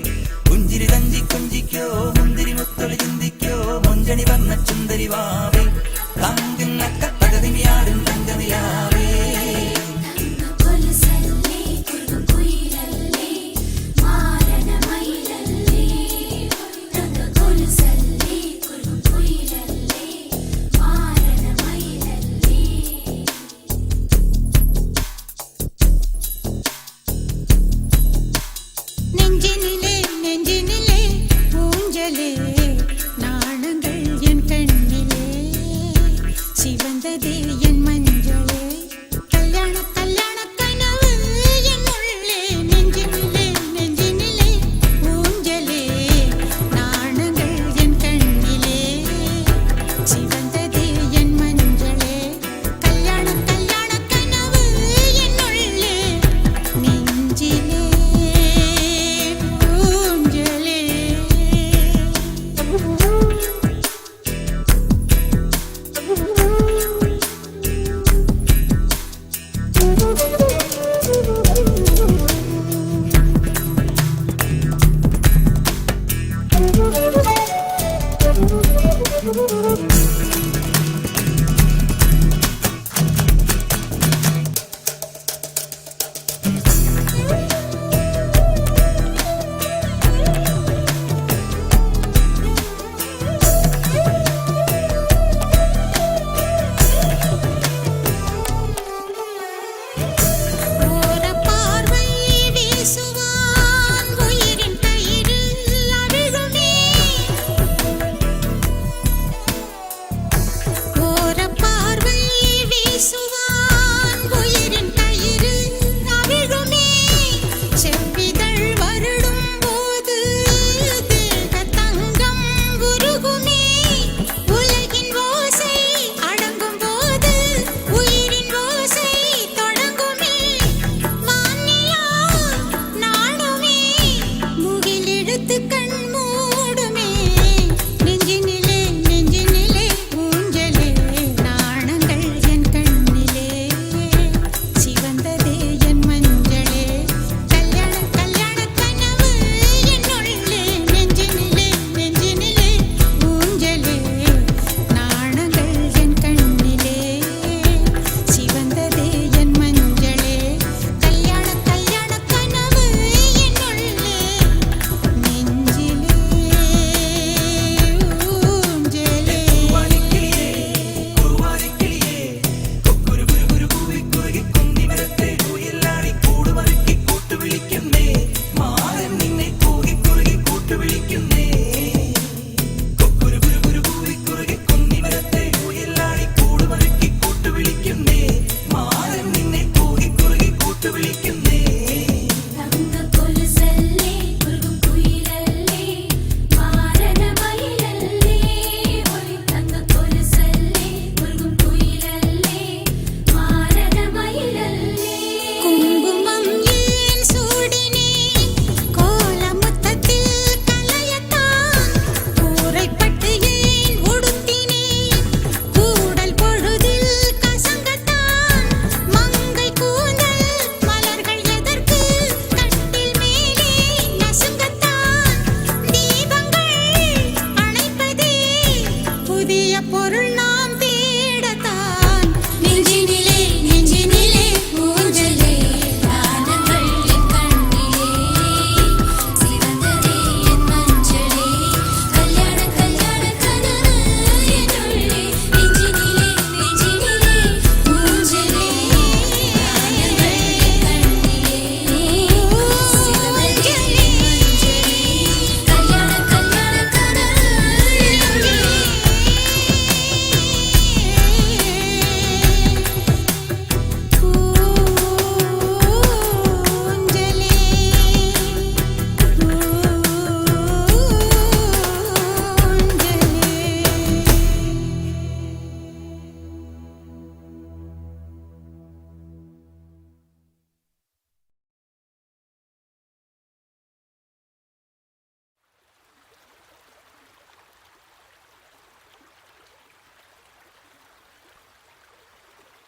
പുഞ്ചിരി തഞ്ചി കൊഞ്ചിക്കോ മുന്തിരി മുത്തൊളി ചിന്തിക്കോ മൊഞ്ചണി വർണ്ണ ചുന്ദരി വാവേ തങ്കിണ്ണക്ക തകതിമിയാടും തങ്കനിലാവേ நெஞ்சினிலே நெஞ்சினிலே ஊஞ்சலே நாணங்கள் என் கண்ணிலே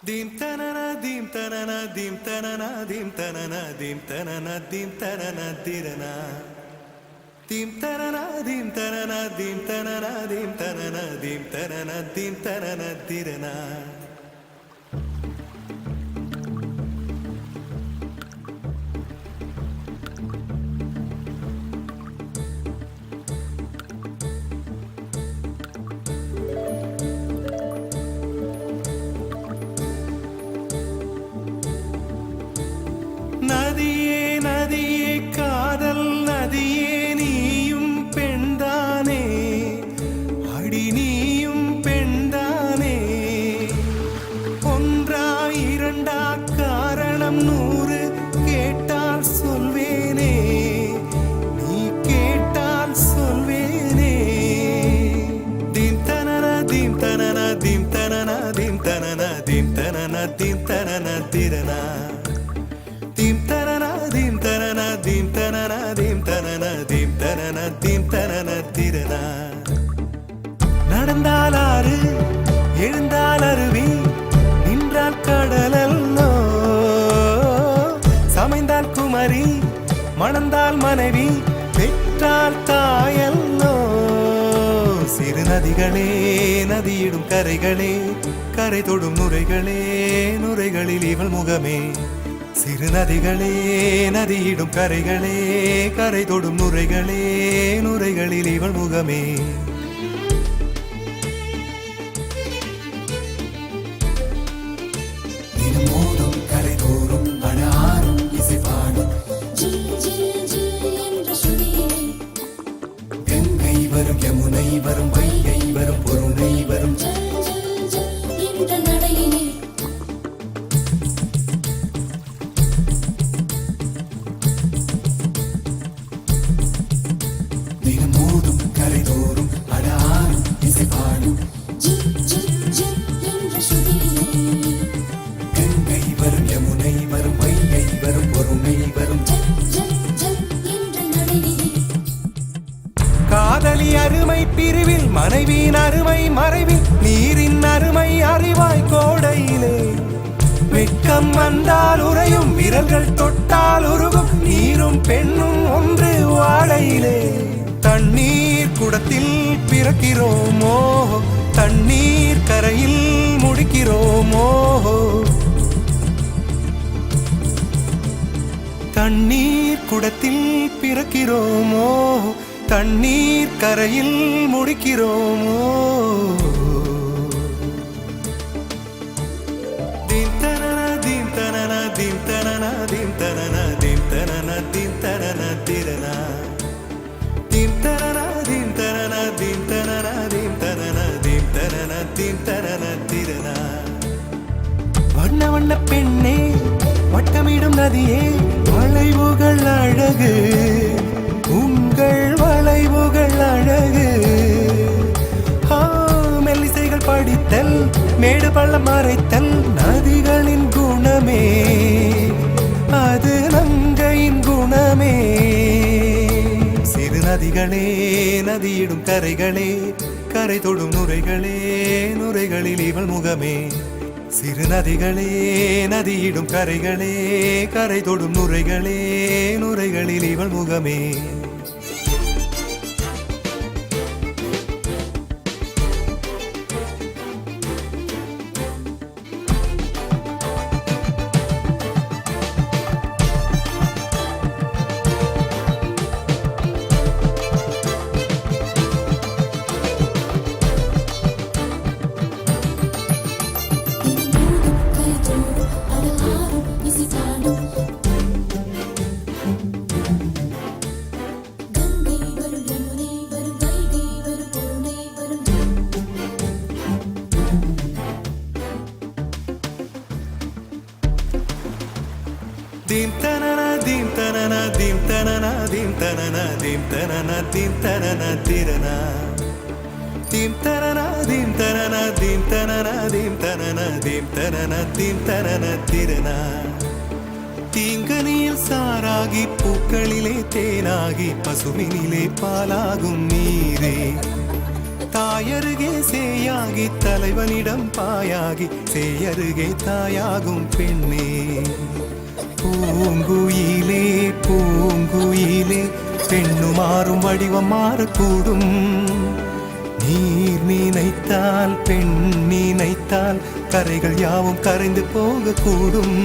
Dim tanana dim tanana dim tanana dim tanana dim tanana dim tanana dirana. Dim tanana dim tanana dim tanana dim tanana dim tanana dim tanana dirana. நதியே நதியே காதல் நதியே நீயும் பெண்தானே அடி நீயும் பெண்தானே ஒன்றா இரண்டா காரணம் 100 கேட்டால் சொல்வேனே நீ கேட்டால் சொல்வேனே தீம் தனன தீம் தனன தீம் தனன தீம் தனன தீம் தனன தீம் தனன திரனா Dim tanana dim tanana dim tanana dim tanana dim tanana dim tanana dirana. நடந்தால் ஆறு எழுந்தால் அருவி நின்றால் கடலல்லோ சமைந்தால் குமரி மணந்தால் மனைவி பெற்றால் தாயல்லோ சிறு நதிகளே நதியிடும் கரைகளே கரை தொடும் நுரைகளே நுரைகளில் இவள் முகமே சிறு நதிகளே நதியிடும் கரைகளே கரை தொடும் நுரைகளே நுரைகளில் இவள் முகமே தினமோதும் கரை தோறும் அடாரும் இசை பாடும் ஜில் ஜில் ஜில் என்ற சுதியிலே கங்கை வரும் யமுனை வரும் வைகை வரும் பொருணை வரும் ஜல் ஜல் ஜல் என்ற நடையிலே தினமோதும் கரை தோறும் அடாரும் இசை பாடும் ஜில் ஜில் ஜில் என்ற சுதியிலே கங்கை வரும் யமுனை வரும் வைகை வரும் பொருணை வரும் ஜல் ஜல் ஜல் என்ற நடையிலே காதலி அருமை பிரிவில் மனைவியின் அருமை மறைவில் நீரின் அருமை அறிவாய் கோடையிலே வெட்கம் வந்தால் உறையும் விரல்கள் தொட்டால் உருகும் நீரும் பெண்ணும் ஒன்று வாழையிலே தண்ணீர் குடத்தில் பிறக்கிறோமோ தண்ணீர் கரையில் முடிக்கிறோமோ தண்ணீர் குடத்தில் பிறக்கிறோமோ தண்ணீர் கரையில் முடிக்கிறோமோ தீம் தனன தீம் தனன தீம் தனன தீம் தனன தீம் தனன தீம் தனன திரனா தீம் தனன தீம் தனன தீம் தனன தீம் தனன தீம் தனன தீம் தனன திரனா வண்ண வண்ண பெண்ணே வட்டமிடும் நதியே வளைவுகள் அழகு உங்கள் வளைவுகள் அழகு மெல்லிசைகள் படித்தல் மேடு பள்ளம் மறைத்தல் நதிகளின் குணமே அது நங்கையின் குணமே சிறு நதிகளே நதியிடும் கரைகளே கரை தொடும் நுரைகளே நுரைகளில் இவள் முகமே சிறு நதிகளே நதியிடும் கரைகளே கரை தொடும் நுரைகளே நுரைகளில் இவள் முகமே தினமோதும் கரை தோறும் அடாரும் இசை பாடும் கங்கை வரும் யமுனை வரும் வைகை வரும் பொருணை வரும் தீம் தனன தீம் தனன தீம் தனன தீம் தனன தீம் தனன தீம் தனன திரனா தீம் தனன தீம் தனன தீம் தனன தீம் தனன தீம் தனன தீம் தனன திரனா தீங்கனியில் சாராகி பூக்களிலே தேனாகி பசுவினிலே பாலாகும் நீரே தாயருகே சேயாகி தலைவனிடம் பாயாகி சேயருகே தாயாகும் பெண்ணே பூங்குயிலே பூங்குயிலே பெண்ணு மாறும் வடிவம் மாறக்கூடும் நீர் நினைத்தால் பெண் நினைத்தால் கரைகள் யாவும் கரைந்து போகக்கூடும்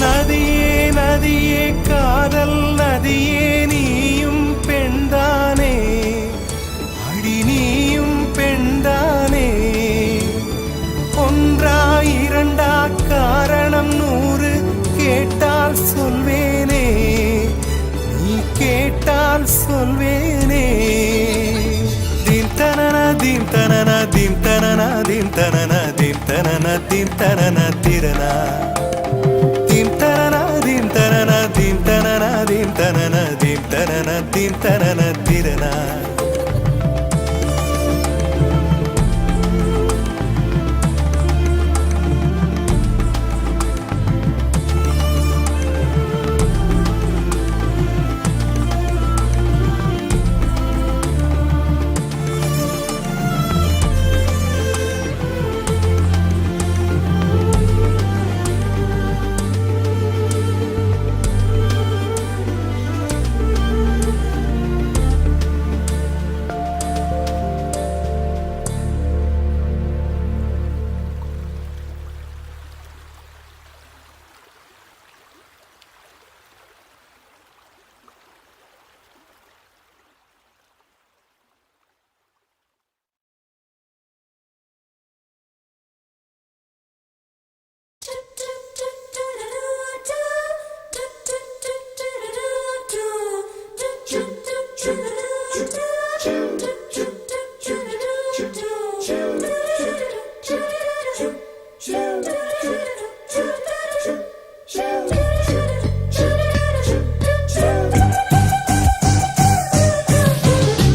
நதியே நதியே காதல் நதியே நீயும் பெண்தானே அடி நீயும் பெண்தானே ஒன்றா இரண்டா காரணம் 100 கேட்டால் சொல்வேனே நீ கேட்டால் சொல்வேனே தீம் தனனா தீம் தனனா தீம் தனனா தீம் தனனா தீம் தனனா தீம் தனனா திரனா தீம் தனனா தீம் தனனா தீம் தனனா தீம் தனனா தீம் தனனா தீம் தனனா திரனா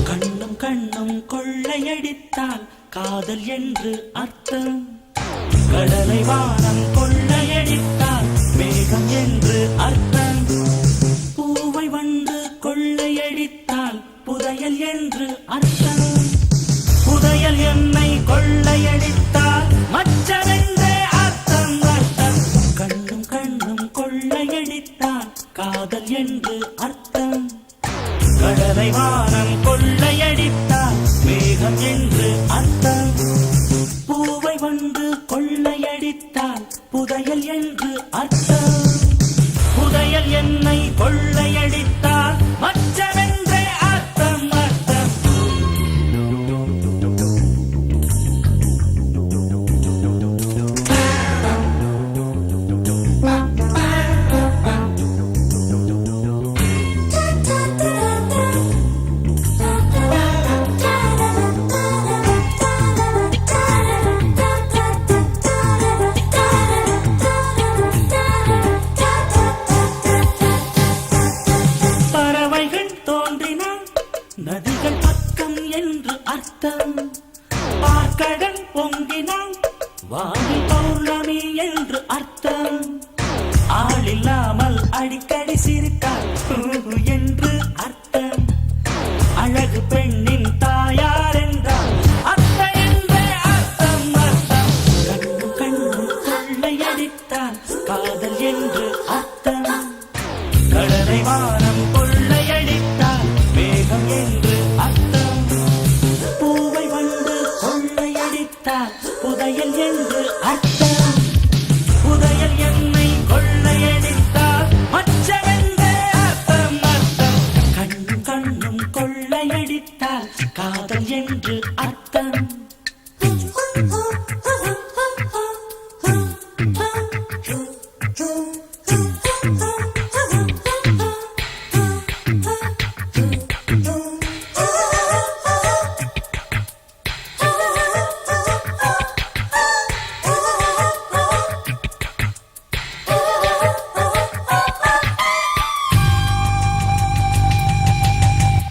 கண்ணும் கண்ணும் கொள்ளையடித்தால் காதல் என்று அர்த்தம் கடலை வானம் கொள்ளையடித்தால் மேகம் என்று அர்த்தம் பூவை வந்து கொள்ளையடித்தால் புதையல் என்று அர்த்தம் புதையல் என்னை கொள்ளையடித்தால் மச்சமென்றே அர்த்தம் அர்த்தம் கண்ணும் கண்ணும் கொள்ளையடித்தால் காதல் என்று அர்த்தம் கடலை வானம் கொள்ளையடித்தால் மேகம் என்று அர்த்தம் பூவை வந்து கொள்ளையடித்தால் புதையல் என்று அர்த்தம் புதையல் என்னை கொள்ளையடித்தால் மச்சமென்றே அர்த்தம் அர்த்தம் பறவைகள் தோன்றினால் நதிகள் பக்கம் என்று அர்த்தம் பார்க்கடல் பொங்கினால் வானில் பௌர்ணமி என்று அர்த்தம் ஆளில்லாமல் அடிக்கடி சிரித்தால் என்று அர்த்தம் அழகு பெண்ணின் தாயார் என்றால் அத்தை என்றே அர்த்தம் அர்த்தம் கண்ணு கண்ணு கொள்ளையடித்தால் காதல் என்று அர்த்தம் கடலை வானம் கொள்ளையடித்தால் மேகம் என்று அர்த்தம் பூவை வந்து கொள்ளையடித்தால் புதையல் என்று அர்த்தம் புதையல் என்னை கொள்ளையடித்தால் மச்சமென்றே அர்த்தம் அர்த்தம் கண்ணும் கண்ணும் கொள்ளையடித்தால் காதல் என்று அர்த்தம்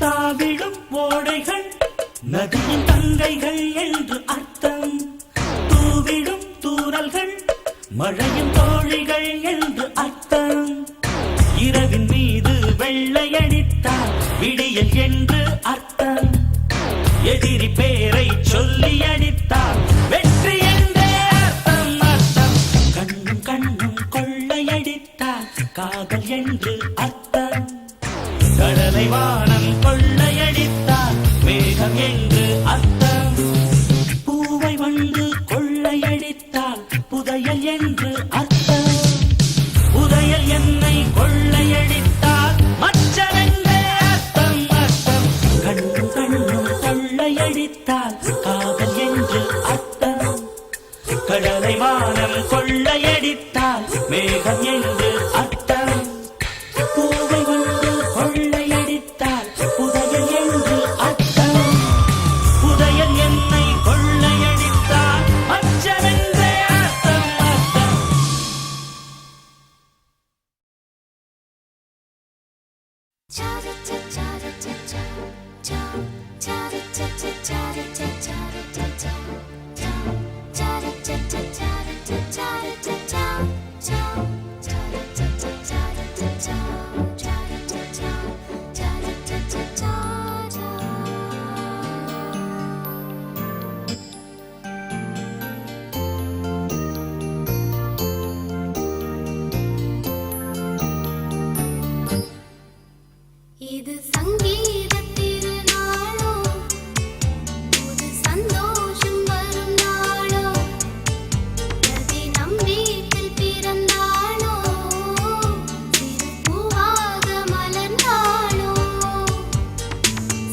தாவிடும் ஓடைகள் நதியின் தங்கைகள் என்று அர்த்தம் தூவிடும் தூறல்கள் மழையின் தோழிகள் என்று அர்த்தம் இரவின் மீது வெள்ளையடித்தால் விடியல் என்று அர்த்தம் எதிரி பேரை சொல்லி அடித்தால் வெற்றி என்றே அர்த்தம் அர்த்தம். கண்ணும் கண்ணும் கொள்ளையடித்தால் காதல் என்று அர்த்தம். கடலை வானம் கொள்ளையடித்தால் மேகம் என்று அர்த்தம். பூவை வந்து கொள்ளையடித்தால் புதையல் என்று அர்த்தம். புதையல் என்னை கொள்ளையடித்தால் மச்சமென்றே அர்த்தம் அர்த்தம். கண்ணும் கண்ணும் கொள்ளையடித்தால் காதல் என்று அர்த்தம். கடலை வானம் கொள்ளையடித்தால் மேகம் என்று அர்த்தம். பூவை வந்து கொள்ளையடித்தால் புதையல் என்று அர்த்தம். புதையல் என்னை கொள்ளையடித்தால் மச்சமென்றே அர்த்தம் அர்த்தம். இது சங்கீத திருநாளோ, புது சந்தோஷம் வரும் நாளோ, பிரதி நம் வீட்டில் பிறந்தாளோ, சிறு பூவாக மலர்ந்தாளோ.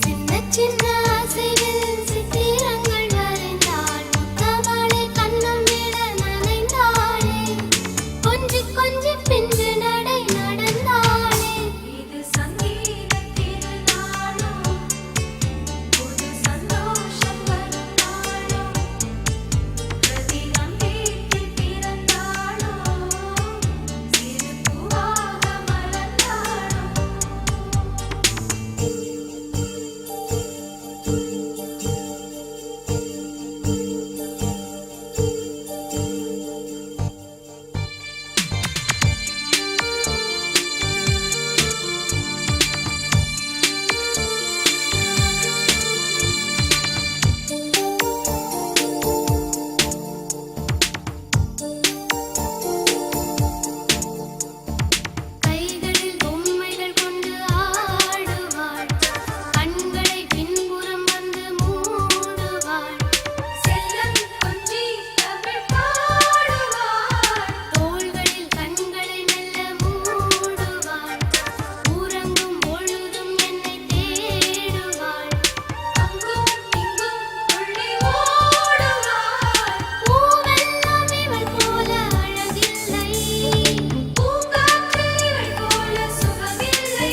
சின்ன சின்ன அசைவில் சித்திரங்கள் வரைந்தாள், முத்தமழை கண்ணம் விட நனைந்தாளே, கொஞ்சி கொஞ்சி பிஞ்சு நடை நடந்தாளே. இது சங்கீத திருநாளோ, புது சந்தோஷம் வரும் நாளோ, பிரதி நம் வீட்டில் பிறந்தாளோ, சிறு பூவாக மலர்ந்தாளோ. கைகளில் பொம்மைகள் கொண்டு ஆடுவாள், கண்களை பின்புறம் வந்து மூடுவாள், செல்லம் கொஞ்சி தமிழ் பாடுவாள், தோள்களில் கண்களை மெல்ல மூடுவாள், உறங்கும் பொழுதும் என்னை தேடுவாள், அங்கும் இங்கும் துள்ளி ஓடுவாள். பூவெல்லாம் இவள் போல அழகில்லை, பூங்காற்றில் இவள் போல சுகமில்லை,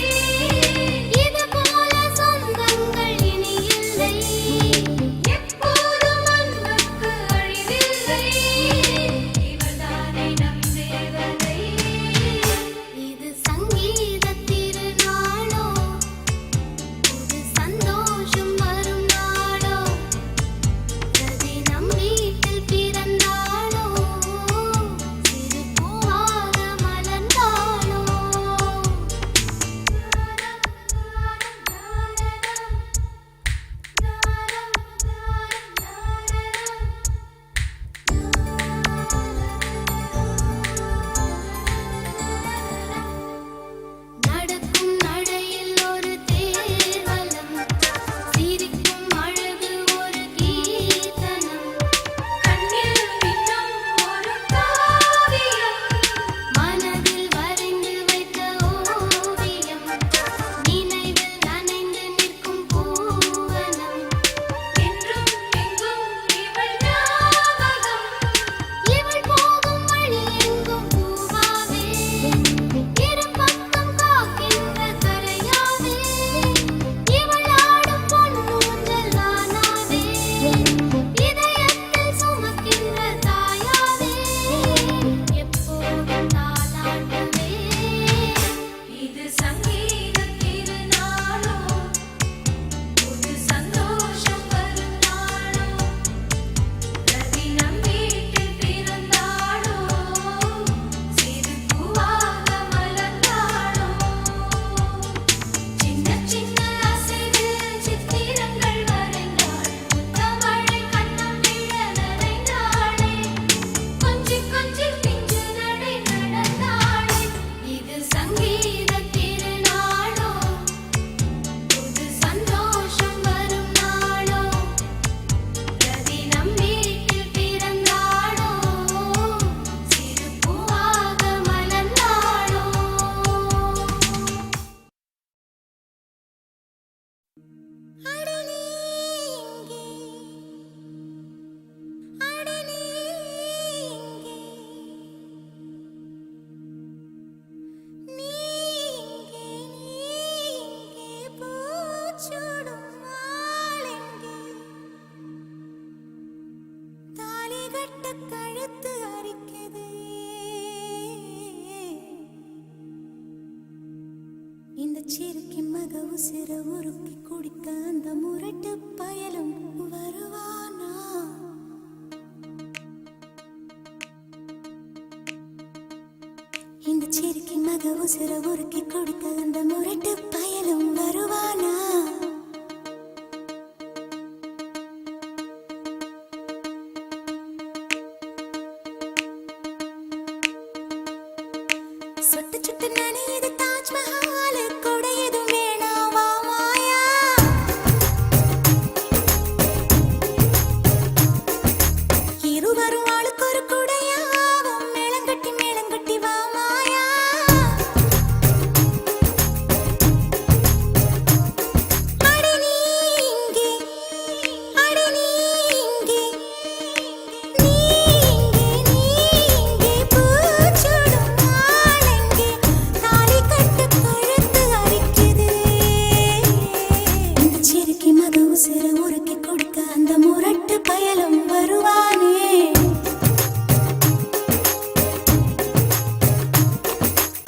இது போல சொந்தங்கள் இனி இல்லை, எப்போதும் அன்புக்கு அழிவில்லை, இவள்தானே நம் தேவதை. இது சங்கீத திருநாளோ, புது சந்தோஷம் வரும் நாளோ, பிரதி நம் வீட்டில் பிறந்தாளோ, சிறு பூவாக மலர்ந்தாளோ. நடக்கும் நடையில் ஒரு தேர்வலம், சிரிக்கும் அழகு ஒரு கீர்த்தனம், கண்ணில் மின்னும் ஒரு காவியம், மனதில் வரைந்து வைத்த ஓவியம், நினைவில் நனைந்து நிற்கும் பூவனம், என்றும் எங்கும் இவள் ஞாபகம், இவள் போகும் வழி எங்கும் பூவாவே, இரு பக்கம் காக்கின்ற கரையாவே, இவள் ஆடும் பொன்னூஞ்சல் நானாவே, இதயத்தில் சுமக்கின்ற தாயாவே, எப்போதும் தாலாட்டுவே. இது சங்கீத திருநாளோ, புது சந்தோஷம் வரும் நாளோ, பிரதி நம் வீட்டில் பிறந்தாளோ, சிறு பூவாக மலர்ந்தாளோ. சின்ன சின்ன அசைவில் சித்திரங்கள் வரைந்தாள், சிறுக்கி மக உசிர உருக்கி குடிக்க அந்த முரட்டு பயலும் வருவானா? இந்த சிறுக்கி மக உசிர உருக்கி குடிக்க அந்த முரட்டு பயலும் வருவானா? சொட்டு சுட்டு நனையுது தாஜ்மஹால், கொடை எதுவும் வேணாவா மாயா? இருவரும் ஆளுக்கு ஒரு குடையாவும், மேளங்கட்டி வா மாயா. அடி நீ இங்கே, அடி நீ இங்கே, நீ இங்கே பூச்சூடும் நாளெங்கே, தாலி கட்டு கழுத்து அரிக்குது. இந்த சிறுக்கி மக உசிர உருக்கி கொடுக்க அந்த முரட்டு பயலும் வருவானே?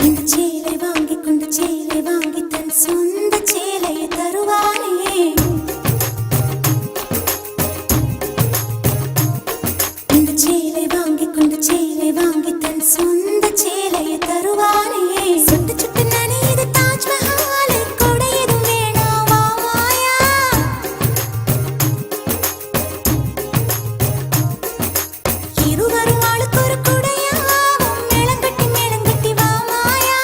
இந்த சேலை வாங்கி கொண்டு சேலை வாங்கி தன் சொந்த சேலையை தருவானே? இந்த சேலை வாங்கி கொண்டு சேலை வாங்கி தன் சொந்த சேலையை தருவானே? சுட்டு சுட்டு நனையுது தாஜ்மஹால், கொடை எதுவும் வேணாவா மாயா? இருவரும் ஆளுக்கு ஒரு குடையாவும், மேளங்கட்டி வா மாயா.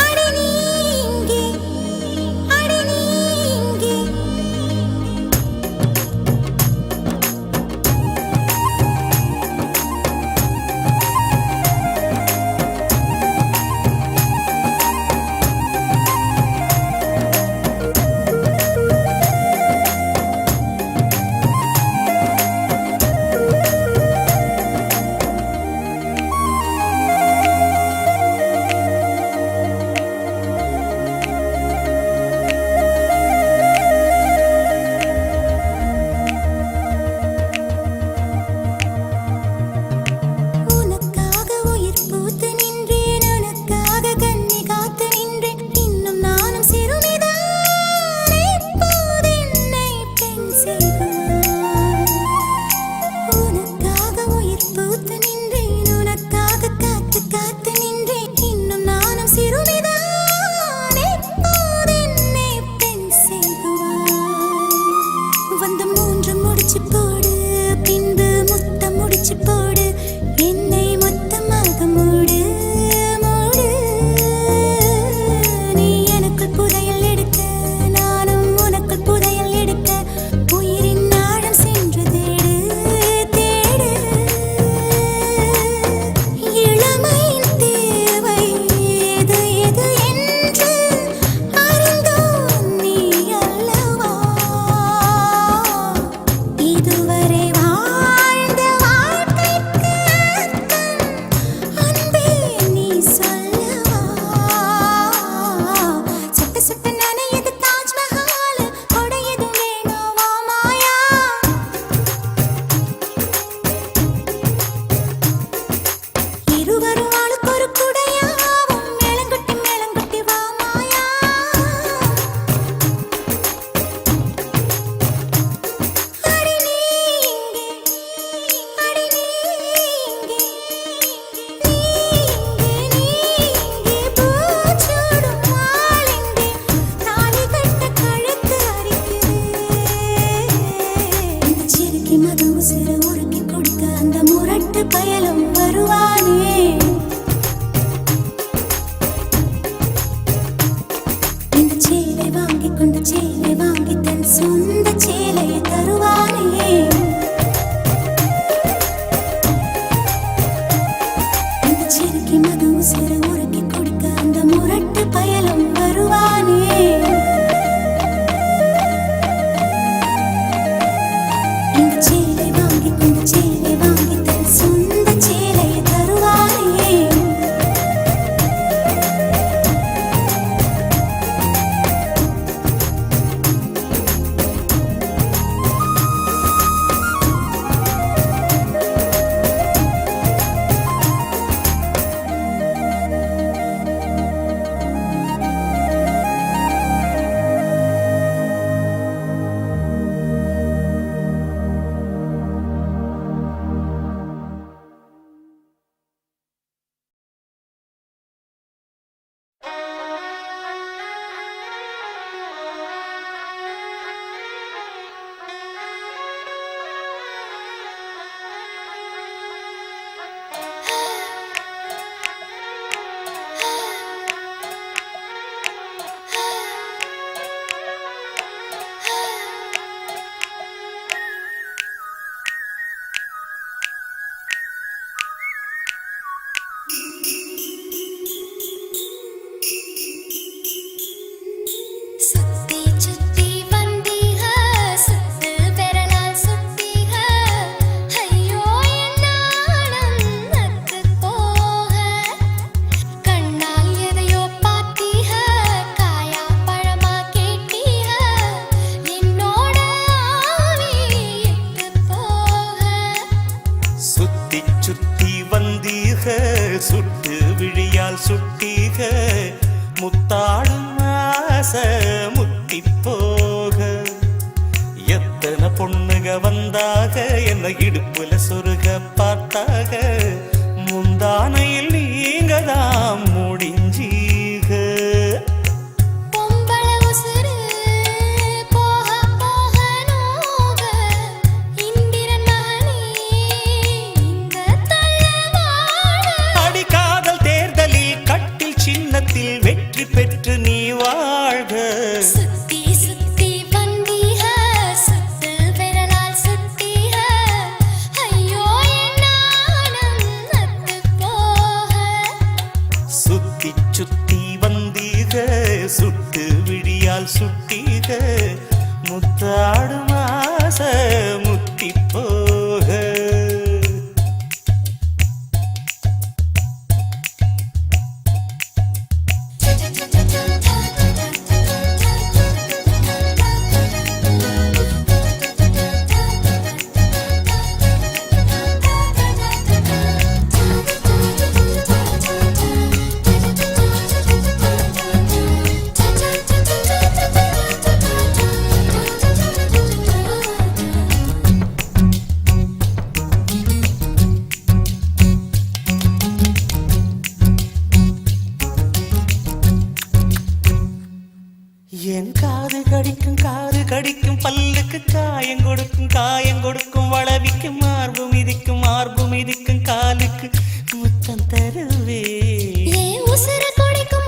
அடி நீ இங்கே, அடி நீ இங்கே. உனக்காக உயிர் பூத்து நின்றேன், உனக்காக கண்ணி காத்து நின்றேன், இன்னும் நானும் சிறுமிதான், இப்போது என்னை பெண் செய்வாய். உனக்காக உயிர் பூத்து நின்றேன், உனக்காக காத்து காத்து நின்றேன், இன்னும் நானும் சிறுமிதான், இப்போது என்னை பெண் செய்வாய். வந்து மூன்று முடிச்சு போடு, பின்பு முத்தம் முடிச்சு போடு, என்னை மொத்தமாக மூடு மூடு. நீ எனக்குள் புதையல் எடுக்க, நானும் உனக்குள் புதையல் எடுக்க, உயிரின் ஆழம் சென்று தேடு தேடு. இளமையின் தேவை எது எது என்று அறிந்தோம் நீ அல்லவா? இதுவரை வாழ்ந்த வாழ்க்கைக்கு அர்த்தம் அன்பே நீ சொல்லவா? சுட்டு சுட்டு நனையுது தாஜ்மஹால், கொடை எதுவும் வேணாவா மாயா? இருவரும் ஆளுக்கு ஒரு குடையாவும், மேளங்கட்டி வா மாயா. அடி நீ இங்கே, அடி நீ இங்கே, நீ இங்கே பூச்சூடும் நாளெங்கே, தாலி கட்ட கழுத்து அரிக்குது. இந்த சிறுக்கி மக உசிர உருக்கி கொடுக்க அந்த முரட்டு பயலும் வருவானே? இந்த சேலை வாங்கி கொண்டு சேலை வாங்கி தன் சொந்த சேலையை தருவானே? இந்த சிறுக்கி மக உசிர உருக்கி கொடுக்க அந்த முரட்டு பயலும் வருவானே? இந்த சேலை வாங்கி கொண்டு சேலை வாங்கி தன் சொந்த சேலையை தருவானே? சுத்தி சுத்தி வந்தீக சுத்து பெறலால் சுத்தீக ஐயோ என் நாணம் நத்து போக கண்ணால் எதையோ பார்த்தீக காயா பழமா கேட்டீக என்னோட ஆவி இட்டு போக சுத்தி சுத்தி வந்தீக சுட்டு விழியால் சுட்டீக முத்தாடும் ஆசை முத்தி போக எத்தனை பொண்ணுக வந்தாக என்ன இடுப்புல சொருக பார்த்தாக முந்தானையில் நீங்க தான் முடிஞ்சீக பொம்பள உசுரு போக போக நோக இந்திரன் மகனே இந்த தள்ளவாழ அடி காதல் தேர்தலில் கட்டில் சின்னத்தில் வெற்றி பெற்று நீ வாழ்க சுத்தி சுத்தி வந்தீக சுத்து பெறலால் சுத்தீக ஐயோ என் நாணம் நத்து போக சுத்தி சுத்தி வந்தீக சுட்டு விழியால் சுட்டீக முத்தாடும் ஆசை முத்தி போக என் காது கடிக்கும் பல்லுக்கு காயம் கொடுக்கும் வளவிக்கும் மார்பு மிதிக்கும் காலுக்கு முத்தம் தருவே ஏன் உசுர குடிக்கும்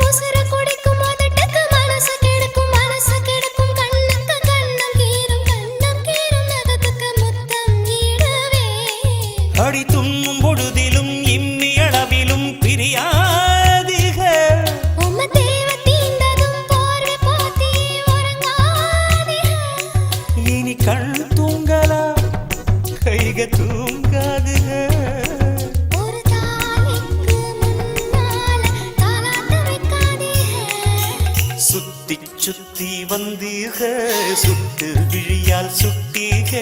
உதட்டுக்கு மனசு கெடுக்கும் கண்ணுக்கு கண்ணம் கீரும் நகத்துக்கு முத்தம் ஈடுவே அடி துண்ணும் பொழுதிலும் இம்மி அளவிலும் பிரியாதிக உம்ம தேவ தீண்டதும் போர்வை போத்தி உறங்காதீக இனி கண் தூங்கலா கைக தூங்காதுக ஒரு தாலிக்கு முன்னால தாலாட்டு வைக்காதீக சுத்தி சுத்தி வந்தீக சுட்டு விழியால் சுட்டீக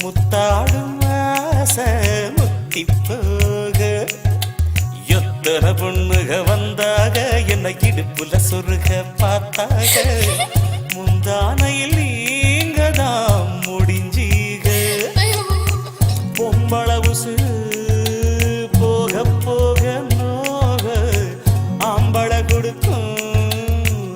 முத்தாடும் ஆசை முத்தி போக எத்தனை பொண்ணுக வந்தாக என்ன இடுப்புல சொருக பார்த்தாக முந்தானையில் நீங்க தான் முடிஞ்சீக பொம்பள உசுறு போக போக நோக ஆம்பள கொடுக்கும்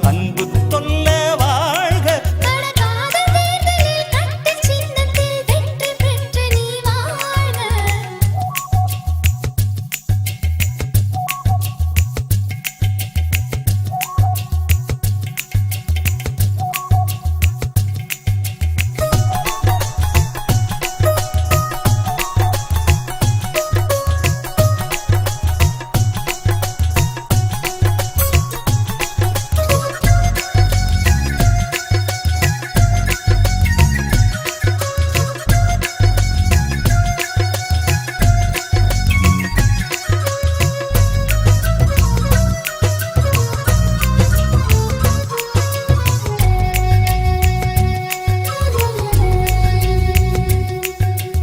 அன்பு தொல்ல வாழ்க கடகாத தேர்தலில் கட்டு சின்னத்தில் வெற்றி பெற்று நீ வாழ்க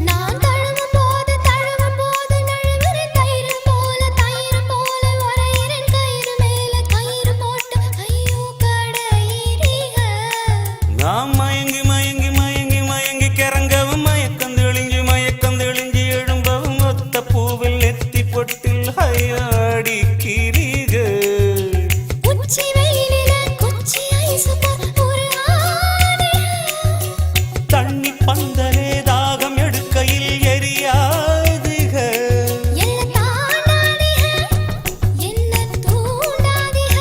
நான் தழுவும் போது நழுவுற தயிர் போல உரையிறன் கயிறு மேல கயிறு போட்டு ஐயோ கடையிறீக நாம் மயங்கி கிறங்கவும் மயக்கம் தெளிஞ்சு எழும்பவும் ஒத்த பூவில் நெத்தி பொட்டில் ஹையாடி கிரீக உச்சி வெயிலில குச்சி ஐசு ஒரு ஆதிக தண்ணி பந்தலே தாகம் எடுக்கையில் எரியாதுக என்ன தாண்டாதீக என்ன தூண்டாதீக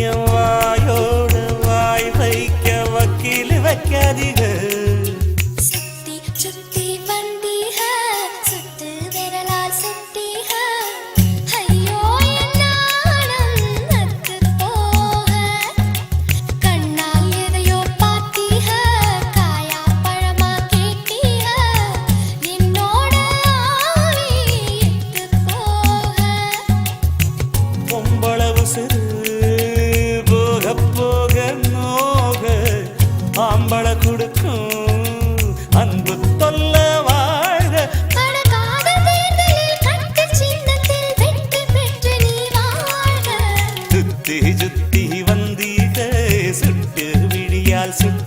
என் வாயோடு வாய் வைக்க வக்கீல் வைக்காதீக சுத்தி சுத்தி வந்தீக சுத்து விரலால் சுத்தீக செட்டு